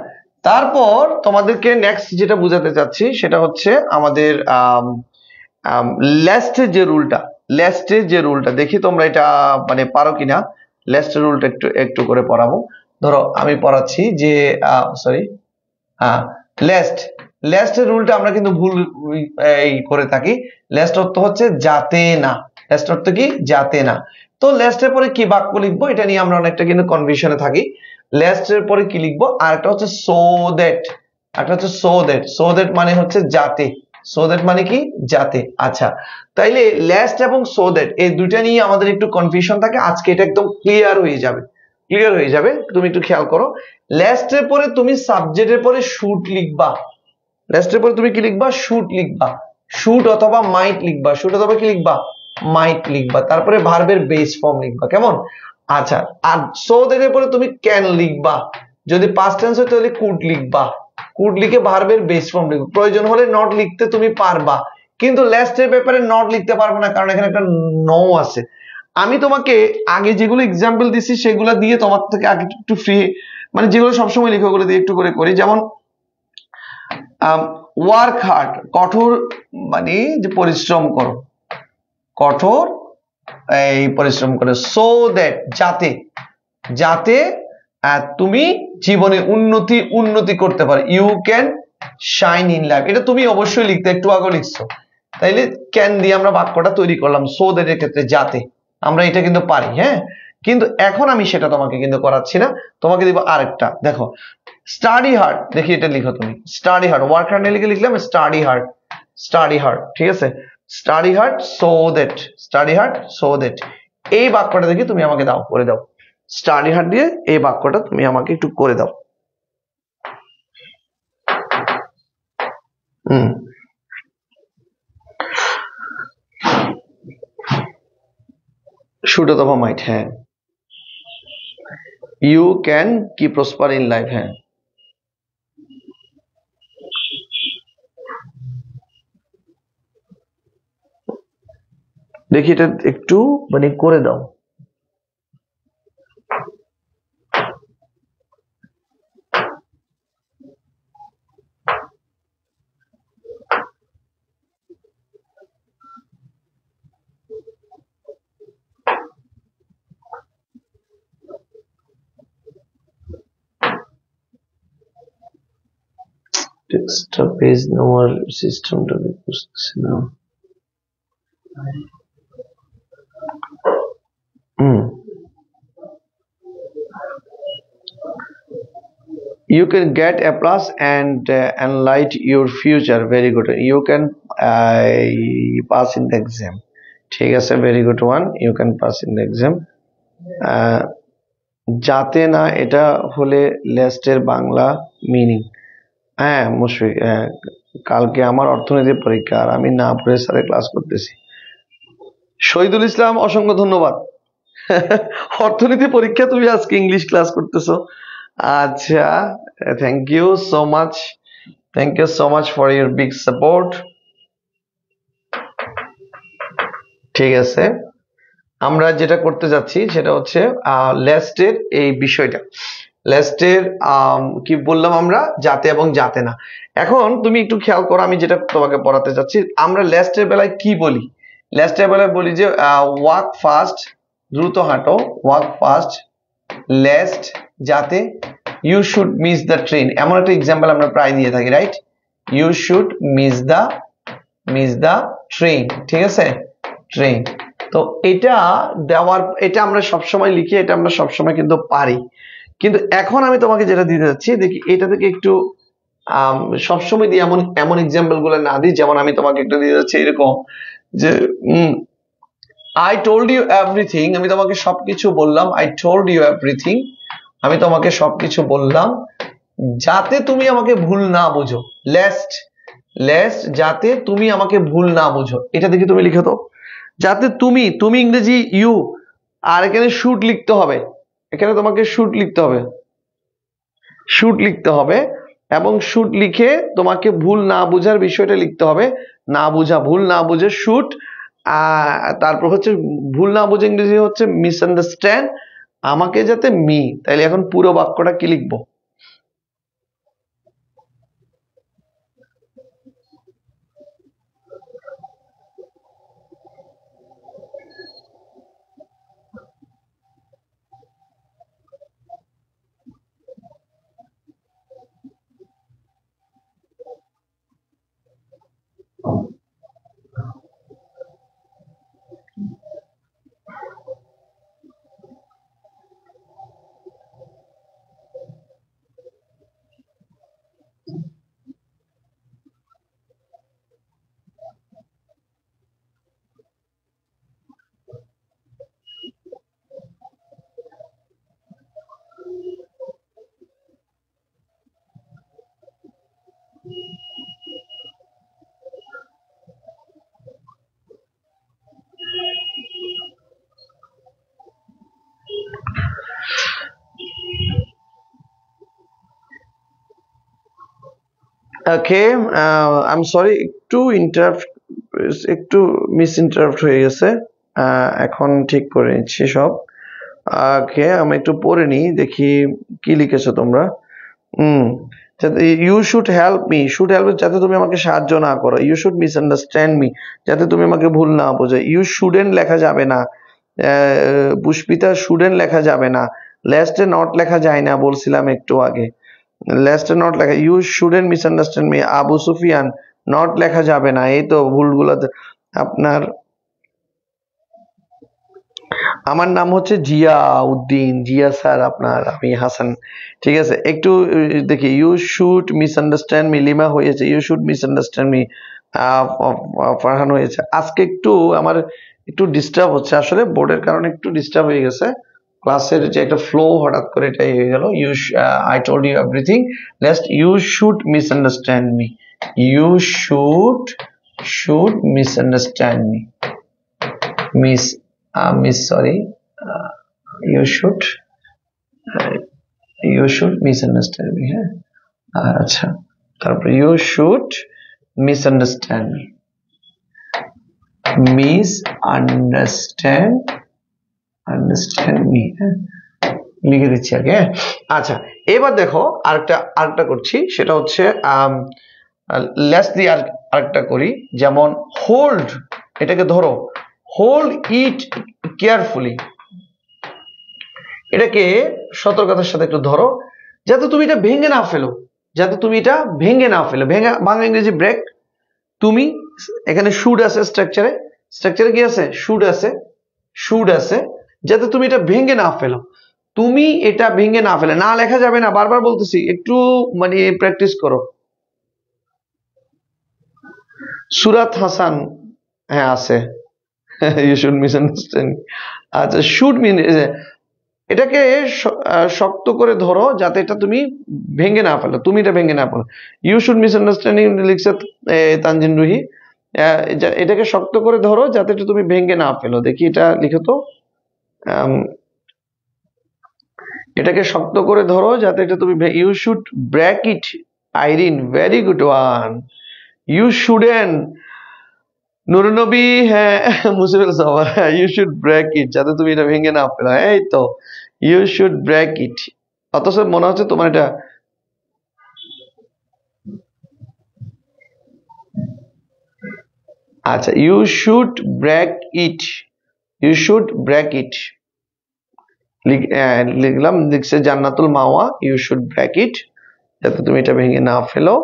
তারপর তোমাদেরকে নেক্সট যেটা বোঝাতে চাচ্ছি সেটা হচ্ছে আমাদের লেস্টের যে রুলটা দেখি তোমরা এটা মানে পারো কিনা। লেস্টের রুলটা একটু একটু করে পড়াবো। ধরো আমি পড়াচ্ছি যে সরি, হ্যাঁ, লেস্ট লেস্টের রুলটা আমরা কিন্তু ভুল এই করে থাকি। লেস্ট অর্থ হচ্ছে যাতে না, লেস্ট অর্থ কি? যাতে না। তো লেস্টের পরে কি বাক্য লিখবো এটা নিয়ে আমরা অনেকটা কিন্তু কনফিউশনে থাকি। লেস্টের পরে কি লিখবো? আর একটা হচ্ছে সো দ্যাট, একটা হচ্ছে সো দ্যাট মানে হচ্ছে যাতে, সো দ্যাট মানে কি? যাতে। আচ্ছা, তাইলে লেস্ট এবং সো দ্যাট এই দুইটা নিয়ে আমাদের একটু কনফিউশন থাকে, আজকে এটা একদম ক্লিয়ার হয়ে যাবে, ক্লিয়ার হয়ে যাবে। তুমি একটু খেয়াল করো, লেস্টের পরে তুমি সাবজেক্টের পরে শুড লিখবা, লেস্টের পরে তুমি কি লিখবা? শুড লিখবা, শুড অথবা মাইট লিখবা, শুড অথবা কি লিখবা? মাইট লিখবা। তারপরে ভার্বের বেস ফর্ম লিখবা, কেমন? আচ্ছা, আর সো দ্যাট এর পরে তুমি ক্যান লিখবা, যদি পাস্ট টেন্স হয় তাহলে কুড লিখবা, কুড লিখে ভার্বের বেস ফর্ম লিখবা। প্রয়োজন হলে নট লিখতে তুমি পারবা, কিন্তু লেস্টের ব্যাপারে নট লিখতে পারবে না, কারণ এখানে একটা নো আছে। আমি তোমাকে আগে যেগুলো এক্সাম্পল দিছি সেগুলো দিয়ে তোমার থেকে আগে একটু ফ্রি, মানে যেগুলো সবসময় লিখে ওগুলো দিয়ে একটু করে করি। যেমন ওয়ার্ক হার্ড, কঠোর মানে যে পরিশ্রম করো, কঠোর এই পরিশ্রম করে। সো দ্যাট যাতে, যাতে তুমি জীবনে উন্নতি করতে পারো। You can shine in life, এটা তুমি অবশ্যই লিখতে, একটু আগে লিখছো। তাইলে ক্যান দিয়ে আমরা বাক্যটা তৈরি করলাম। সো দ্যাট এর ক্ষেত্রে যাতে, আমরা এটা কিন্তু পারি, হ্যাঁ। কিন্তু এখন আমি সেটা তোমাকে কিন্তু করাচ্ছি না, তোমাকে দিব আরেকটা। দেখো, স্টাডি হার্ড, দেখি এটা লিখো তুমি। স্টাডি হার্ড, ওয়ার্ক হার্ড লিখে লিখলাম স্টাডি হার্ড, স্টাডি হার্ড, ঠিক আছে। Study hard so that, study hard so that এই বাক্যটা দেখি তুমি আমাকে দাও, করে দাও। স্টাডি হার্ড দিয়ে এই বাক্যটা তুমি আমাকে একটু করে দাও। শুড অথবা মাইট, হ্যাঁ। ইউ ক্যান কি প্রসপার ইন লাইফ, হ্যাঁ। দেখি এটা একটু মানে করে দাও। ডেস্কটপ পেজ নেওয়ার সিস্টেমটা বুঝতেছি না। You can get a plus and enlight your future. Very good. You can pass in the exam. ঠিক আছে, very good one. You can pass in the exam. যাতে না, এটা হলে লেস্টের বাংলা মিনিং। হ্যাঁ মুশফিক, কালকে আমার অর্থনীতি পরীক্ষা আর আমি না পড়ে স্যারে ক্লাস করতেছি। শহীদুল ইসলাম, অসংখ্য ধন্যবাদ। অর্থনীতি পরীক্ষা, তুমি আজকে ইংলিশ ক্লাস করতেছো? আচ্ছা, thank you so much, thank you so much for your big support. ঠিক আছে, আমরা যেটা করতে যাচ্ছি সেটা হচ্ছে লেস্টের এই বিষয়টা। লেস্টের কি বললাম আমরা, যাতে এবং যাতে না। এখন তুমি একটু খেয়াল করো, আমি যেটা তোমাকে পড়াতে যাচ্ছি, আমরা লেস্টের বেলায় কি বলি? লেস্টের বেলায় বলি যে ওয়াক ফাস্ট, দ্রুত হাঁটো, ওয়াক ফাস্ট, লেস্ট যাতে, you should miss the train. এমন একটা এক্সাম্পল আমরা প্রায় দিয়ে থাকি, right? You should miss the train. ঠিক আছে, ট্রেন। তো এটা দেওয়ার, এটা আমরা সবসময় লিখি, এটা আমরা সবসময় কিন্তু পারি। কিন্তু এখন আমি তোমাকে যেটা দিতে যাচ্ছি, দেখি এটা থেকে একটু সবসময় দিয়ে এমন এক্সাম্পল গুলো না দিই। যেমন আমি তোমাকে একটু দিয়ে যাচ্ছি এরকম যে আই টোল্ড ইউ এভরিথিং, আমি তোমাকে সবকিছু বললাম। আই টোল্ড ইউ এভরিথিং, আমি তোমাকে সবকিছু বললাম যাতে তুমি আমাকে ভুল না বুঝো। লেস্ট যাতে তুমি আমাকে ভুল না বুঝো, এটা দেখি তুমি লিখে দাও। যাতে তুমি ইংরেজি ইউ, আর এখানে শুড লিখতে হবে, এখানে তোমাকে শুড লিখতে হবে, এবং শুড লিখে তোমাকে ভুল না বুঝার বিষয়টা লিখতে হবে। না বুঝা, ভুল না বুঝে শুড, তারপর হচ্ছে ভুল না বুঝে ইংরেজি হচ্ছে মিসআন্ডারস্ট্যান্ড, আমাকে যাতে মি। তাইলে এখন পুরো বাক্যটা কি লিখবো? ওকে, আই এম সরি, একটু মিস ইন্টারাপ্ট হয়ে গেছে, এখন ঠিক করে নিচ্ছি সব। ওকে, আমি একটু পড়ে নিই, দেখি কি লিখেছো তোমরা। ইউ শুড হেল্প মি, যাতে তুমি আমাকে সাহায্য না করো। ইউ শুড মিসআন্ডারস্ট্যান্ড মি, যাতে তুমি আমাকে ভুল না বোঝো। ইউ শুডেন্ট লেখা যাবে না, পুষ্পিতা শুডেন্ট লেখা যাবে না। লেস্টে নট লেখা যায় না, বলছিলাম একটু আগে। লেস্টে নট লেখা, you shouldn't misunderstand me. Abu Sufiyan, not লেখা যাবে না। এই তো ভুলগুলোতে আপনার। আমার নাম হচ্ছে জিয়া উদ্দিন, জিয়া স্যার আপনার, আমি হাসান। ঠিক আছে, একটু দেখি। You should misunderstand me, Lima হয়েছে। You should misunderstand me, Farhan হয়েছে। আজকে একটু আমার একটু ডিস্টার্ব হচ্ছে, আসলে বোর্ডের কারণে একটু ডিস্টার্ব হয়ে গেছে। ক্লাসের যে একটা ফ্লো হঠাৎ করে এটাই হয়ে গেল। I told you everything, next you should misunderstand me, you should misunderstand me, sorry, you should misunderstand me, হ্যাঁ। আচ্ছা, তারপর you should misunderstand me, understand me, হ্যাঁ, লিখে দিচ্ছি আগে। আচ্ছা, এবার দেখো আরেকটা করছি, সেটা হচ্ছে লেস দিয়ে আরেকটা করি। যেমন হোল্ড, এটাকে ধরো, হোল্ড ইট কেয়ারফুলি, এটাকে সতর্কতার সাথে একটু ধরো, যাতে তুমি এটা ভেঙে না ফেলো। যাতে তুমি এটা ভেঙে না ফেলো। বাংলা ইংরেজি ব্রেক। তুমি এখানে শুড আছে স্ট্রাকচারে কি আছে? শুড আছে যাতে তুমি এটা ভেঙে না ফেলো। তুমি এটা ভেঙে না ফেলে, না লেখা যাবে না, বারবার বলতেছি, একটু মানে প্র্যাকটিস করো। সুরাত হাসান, হ্যাঁ আছে। You should misunderstand. আচ্ছা, শুড মিন এটাকে শক্ত করে ধরো যাতে এটা তুমি ভেঙে না ফেলো, তুমি এটা ভেঙে না ফেলো। ইউ শুড মিসআন্ডারস্ট্যান্ডিং লিখছে তানজিন রুহি। এটাকে শক্ত করে ধরো যাতে এটা তুমি ভেঙে না ফেলো। দেখি এটা লিখো তো। এটাকে শক্ত করে ধরো যাতে এটা তুমি you should break it. Irin, very good one. You shouldn't, Nurnabi, হ্যাঁ মুসিবুল সবার, ইউ শুড ব্রেক ইট যাতে তুমি এটা ভেঙে না ফেলো। এই তো, ইউ শুড ব্রেক ইট। অথচ মনে হচ্ছে তোমার এটা আচ্ছা, you should break it, you should break it লিখলাম, লিখছে Jannatul Mawa, you should break it যাতে তুমি এটা ভেঙে না ফেলো।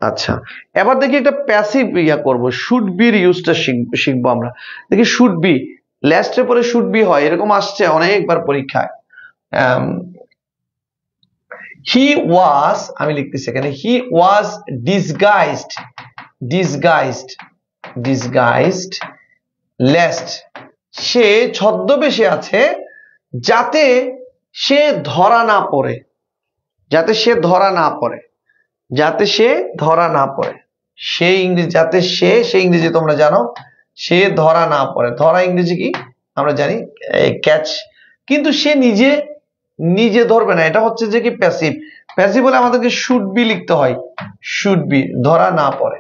আচ্ছা, এবার দেখি একটা প্যাসিভ করবো, শুড বির ইউজটা শিখবো আমরা। দেখি শুড বি, লাস্টের পরে শুড বি হয়, এরকম আসছে অনেকবার পরীক্ষায়। হি ওয়াজ, আমি লিখতেছি এখানে, হি ওয়াজ ডিসগাইজড লেস্ট, সে ছদ্মবেশে আছে যাতে সে ধরা না পড়ে, যাতে সে ধরা না পড়ে, সে ইংরেজি, যাতে সে ইংরেজি তোমরা জানো, সে ধরা না পড়ে। ধরা ইংরেজি কি আমরা জানি, ক্যাচ। কিন্তু সে নিজে ধরবে না, এটা হচ্ছে যে কি প্যাসিভ বলে আমাদেরকে শুড বি লিখতে হয়। শুড বি, ধরা না পড়ে,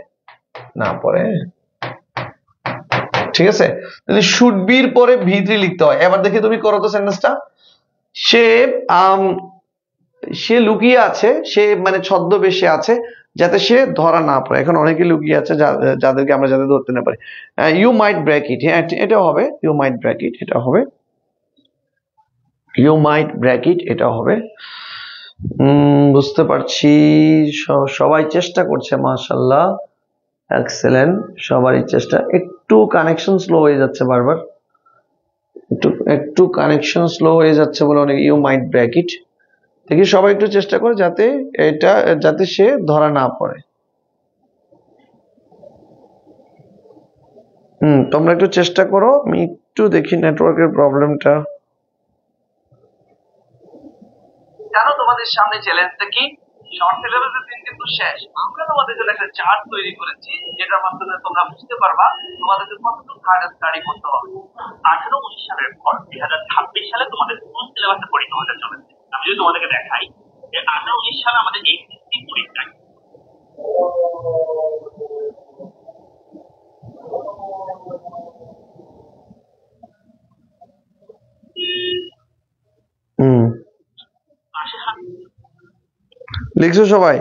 ঠিক আছে? তাহলে শুড বির পরে ভি3 লিখতে হয়। এবার দেখি তুমি করো তো সেন্টেন্সটা। সে লুকিয়ে আছে, সে মানে ছদ্মবেশে আছে যাতে সে ধরা না পড়ে। এখন অনেকে লুকিয়ে আছে যাদেরকে আমরা যাতে ধরতে না পারি। ইউ মাইট ব্রেক ইট, হ্যাঁ এটাও হবে, ইউ মাইট ব্রেক ইট, এটা হবে, ইউ মাইট ব্রেক ইট, এটা হবে। বুঝতে পারছি, সবাই চেষ্টা করছে, মাশাআল্লাহ, এক্সেলেন্ট, সবারই চেষ্টা। একটু কানেকশন স্লো হয়ে যাচ্ছে বারবার, একটু কানেকশন স্লো হয়ে যাচ্ছে বলে অনেক ইউ মাইট ব্রেক ইট। দেখি সবাই একটু চেষ্টা করে যাতে সে ধরা না পড়ে। তোমরা একটু চেষ্টা করো, আমি একটু দেখি নেটওয়ার্কের প্রবলেমটা। জানো তোমাদের সামনে চ্যালেঞ্জটা কি? শর্ট সিলেবাসের দিন কিন্তু শেষ। আমরা তোমাদের জন্য একটা চার্ট তৈরি করেছি যেটার মাধ্যমে তোমরা বুঝতে পারবা তোমাদেরকে কতটুকু হার্ড স্টাডি করতে হবে। 18-19 সালের পর 2026 সালে তোমাদের ফুল সিলেবাসে পরীক্ষা হতে চলেছে। আমি যদি তোমাদেরকে দেখাই যে 18-19 সালে আমাদের এইচএসসি পরীক্ষা, লিখছো সবাই?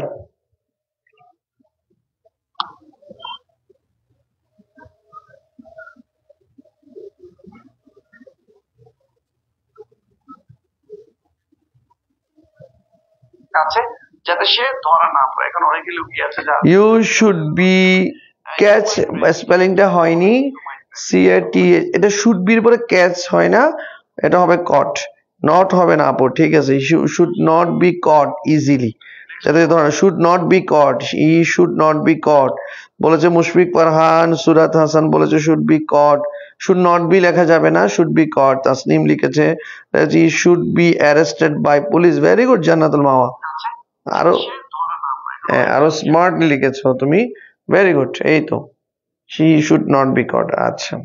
আছে যাতে সে ধরা না পড়ে। এখন অনেকে লুকিয়ে আছে। ইউ শুড বি, ক্যাচ স্পেলিংটা হয়নি, CAT, এটা শুড বির পরে ক্যাচ হয় না, এটা হবে কট, নট হবে না আপু, ঠিক আছে? Should not be caught easily, যাতে ধরো should not be caught, he should not be caught বলেছে মুশফিক ফারহান, সুরাত হাসান বলেছে should be caught, should not be লেখা যাবে না, শুড বি কট। তাসনিম লিখেছে he should be arrested by police, very good Jannatul Mawa. আরো স্মার্টলি লিখেছো তুমি, ভেরি গুড। এই তো, she should not be caught। আচ্ছা,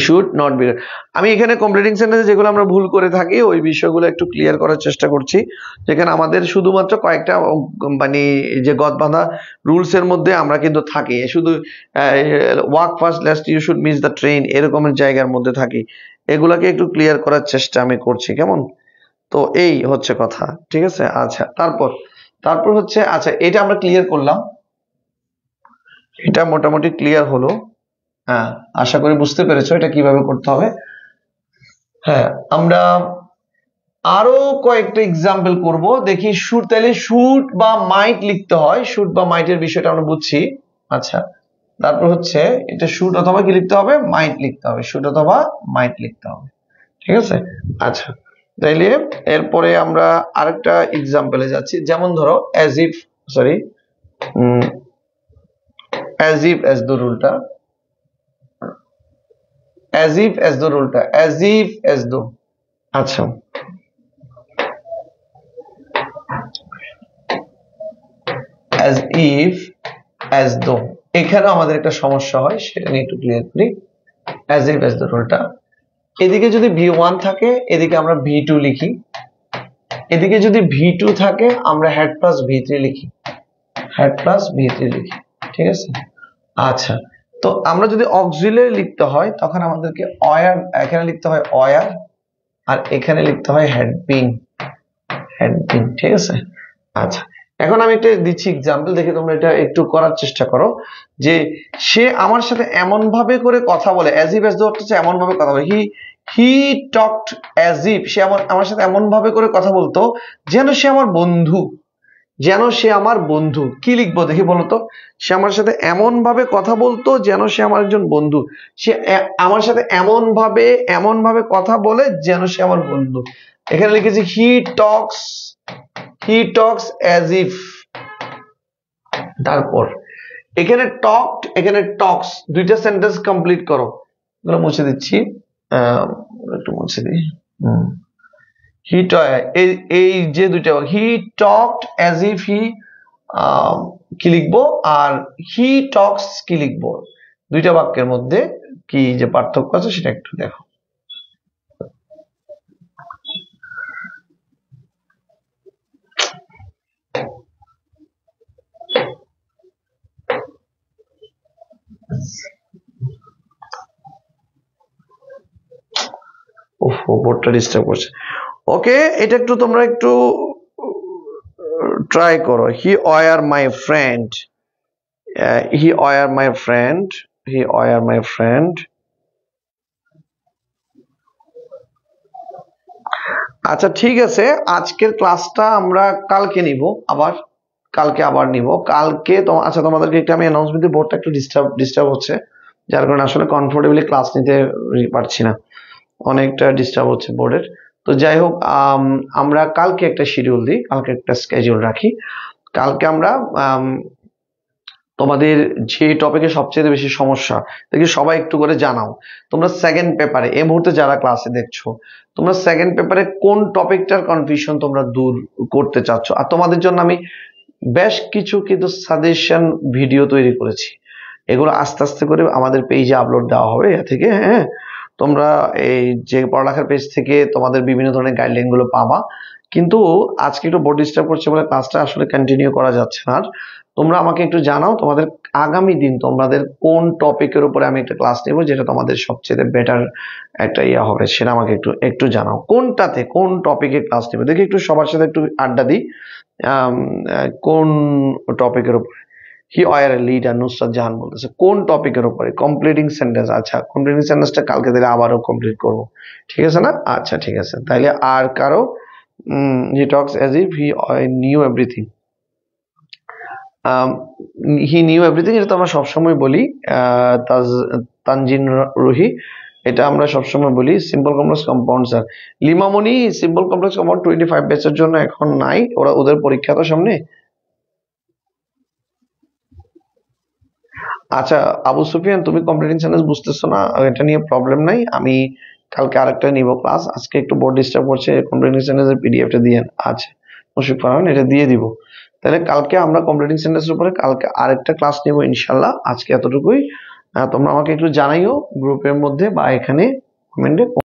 শুড নট বি। আমি এখানে কমপ্লিটিং সেন্টেন্সে যেগুলো আমরা ভুল করে থাকি ওই বিষয়গুলো একটু ক্লিয়ার করার চেষ্টা করছি, যেখানে আমাদের শুধুমাত্র কয়েকটা মানে যে গদ বাঁধা রুলস এর মধ্যে আমরা কিন্তু থাকি, শুধু walk first last you should miss the train এরকমের জায়গার মধ্যে থাকি। এগুলাকে একটু ক্লিয়ার করার চেষ্টা আমি করছি, কেমন? তো এই হচ্ছে কথা, ঠিক আছে? আচ্ছা, তারপর হচ্ছে, আচ্ছা এটা আমরা ক্লিয়ার করলাম, এটা মোটামুটি ক্লিয়ার হলো। হ্যাঁ, আশা করি বুঝতে পেরেছো এটা কিভাবে করতে হবে। হ্যাঁ, আমরা আরো কয়েকটা এক্সাম্পল করব, দেখি শুট, তাহলে শুট বা মাইট লিখতে হয়, শুট বা মাইটের বিষয়টা আমরা বুঝছি। আচ্ছা, তারপর হচ্ছে এটা শুট অথবা কি লিখতে হবে, মাইট লিখতে হবে, শুট অথবা মাইট লিখতে হবে, ঠিক আছে। আচ্ছা, তাইলে এরপরে আমরা আরেকটা এক্সাম্পলে যাচ্ছি, যেমন ধরো as if, sorry, as if as the রুলটা, অ্যাজ ইফ অ্যাজ দ্য রুলটা, অ্যাজ ইফ অ্যাজ দ্য, আচ্ছা, অ্যাজ ইফ অ্যাজ দ্য, এখানে আমাদের একটা সমস্যা হয়, সেটা নিয়ে একটু ক্লিয়ার করি। অ্যাজ ইফ অ্যাজ দ্য রুলটা, এদিকে যদি V1 থাকে এদিকে আমরা V2 লিখি, এদিকে যদি V2 থাকে আমরা হেড প্লাস V3 লিখি, হেড প্লাস V3 লিখি, ঠিক আছে। আচ্ছা, তো আমরা যদি অক্সিলারি লিখতে হয় তখন আমাদেরকে অয়ার, এখানে লিখতে হয় অয়ার, আর এখানে লিখতে হয় হেডবিং, হেডবিং, ঠিক আছে। আচ্ছা, এখন আমি একটা দিচ্ছি এক্সাম্পল, দেখে তোমরা এটা একটু করার চেষ্টা করো, যে সে আমার সাথে এমন ভাবে করে কথা বলে, অ্যাজ ইফ অ্যাজ দ্য হচ্ছে এমন ভাবে কথা বলে, হি টকড অ্যাজ ইফ, সে আমার সাথে এমন ভাবে করে কথা বলতো যেন সে আমার বন্ধু, যেন সে আমার বন্ধু। কি লিখবো দেখি বলো তো, সে আমার সাথে এমন ভাবে কথা বলতো যেন সে আমার একজন বন্ধু, সে আমার সাথে এমন ভাবে কথা বলে যেন সে আমার বন্ধু। এখানে লিখেছি হি টক্স অ্যাজ ইফ, তারপর এখানে টকড, এখানে টক্স, দুইটা সেন্টেন্স কমপ্লিট করো, এগুলো মুছে দিচ্ছি, একটু মুছে দিই। এই যে দুইটা, হি টকড অ্যাজ ইফ, হি কি লিখবো, আর হি টক্স কি লিখবো, দুইটা বাক্যের মধ্যে কি যে পার্থক্য আছে সেটা একটু দেখো। বোর্ডটা ডিস্টার্ব করছে। ওকে, এটা একটু তোমরা একটু ট্রাই করো। হি war my friend, he war my friend, he war my friend. আচ্ছা, ঠিক আছে, আজকের ক্লাসটা আমরা কালকে নিব, কালকে আবার নিব। কালকে তো আচ্ছা, তোমাদেরকে একটা আমি অ্যানাউন্সমেন্ট, বোর্ডটা একটু ডিস্টার্ব হচ্ছে, যার কারণে আসলে কমফোর্টেবলি ক্লাস নিতে পারছি না, অনেকটা ডিস্টার্ব হচ্ছে বোর্ডের। তো যাই হোক, আমরা কালকে একটা শিডিউল দিই, কালকে একটা স্কেডিউল রাখি। কালকে আমরা তোমাদের যে টপিকে সবচেয়ে বেশি সমস্যা দেখি সবাই একটু করে জানাও। তোমরা সেকেন্ড পেপারে এই মুহূর্তে যারা ক্লাসে দেখছো, তোমরা সেকেন্ড পেপারে কোন টপিকটার কনফিউশন তোমরা দূর করতে চাচ্ছ, আর তোমাদের জন্য আমি বেশ কিছু কিন্তু সাজেশন ভিডিও তৈরি করেছি, এগুলো আস্তে আস্তে করে আমাদের পেজে আপলোড দেওয়া হবে এ থেকে। হ্যাঁ, তোমরা এই যে পড়ালেখার পেজ থেকে তোমাদের বিভিন্ন ধরনের গাইডলাইন গুলো পাবা, কিন্তু আজকে একটু বোর্ড ডিস্টার্ব করছে বলে ক্লাসটা আসলে কন্টিনিউ করা যাচ্ছে না। আর তোমরা আমাকে একটু জানাও তোমাদের আগামী দিন তোমাদের কোন টপিকের উপরে আমি একটা ক্লাস নেব, যেটা তোমাদের সবচেয়ে বেটার একটা ইয়া হবে, সেটা আমাকে একটু জানাও, কোনটাতে কোন টপিকে ক্লাস নেবে, দেখি একটু সবার সাথে একটু আড্ডা দিই। কোন টপিকের উপর, he were a leader, Nusrat Jahan বলতেছে কোন টপিকের উপরে, কমপ্লিটিং সেন্টেন্স। আচ্ছা, কমপ্লিটিং সেন্টেন্সটা কালকে দিলে আবারও কমপ্লিট করব, ঠিক আছে না? আচ্ছা, ঠিক আছে, তাইলে আর কারো, he talks as if he knew everything, he knew everything, এটা তো আমরা সবসময় বলি। তানজিন রুহি, এটা আমরা সবসময় বলি। সিম্পল কমপ্লেক্স কম্পাউন্ড, স্যার লিমামনি, সিম্পল কমপ্লেক্স কম্পাউন্ড 25 ব্যাচের জন্য এখন নাই, ওদের পরীক্ষা তো সামনে। আচ্ছা, আবু সুফিয়ান, তুমি কমপ্লিটিং সেন্টেন্স বুঝতেছো না, এটা নিয়ে প্রবলেম নাই, আমি কালকে আরেকটা নিব ক্লাস, আজকে একটু বোর্ড ডিস্টার্ব করছে, কমপ্লিটিং সেন্টেন্সের পিডিএফটা দিয়ে, আচ্ছা মুশফিক ফারহান, এটা দিয়ে দিব। তাহলে কালকে আমরা কমপ্লিটিং সেন্টেন্সের উপরে কালকে আরেকটা ক্লাস নিব ইনশাল্লাহ। আজকে এতটুকুই, তোমরা আমাকে একটু জানাইও গ্রুপের মধ্যে বা এখানে কমেন্টে।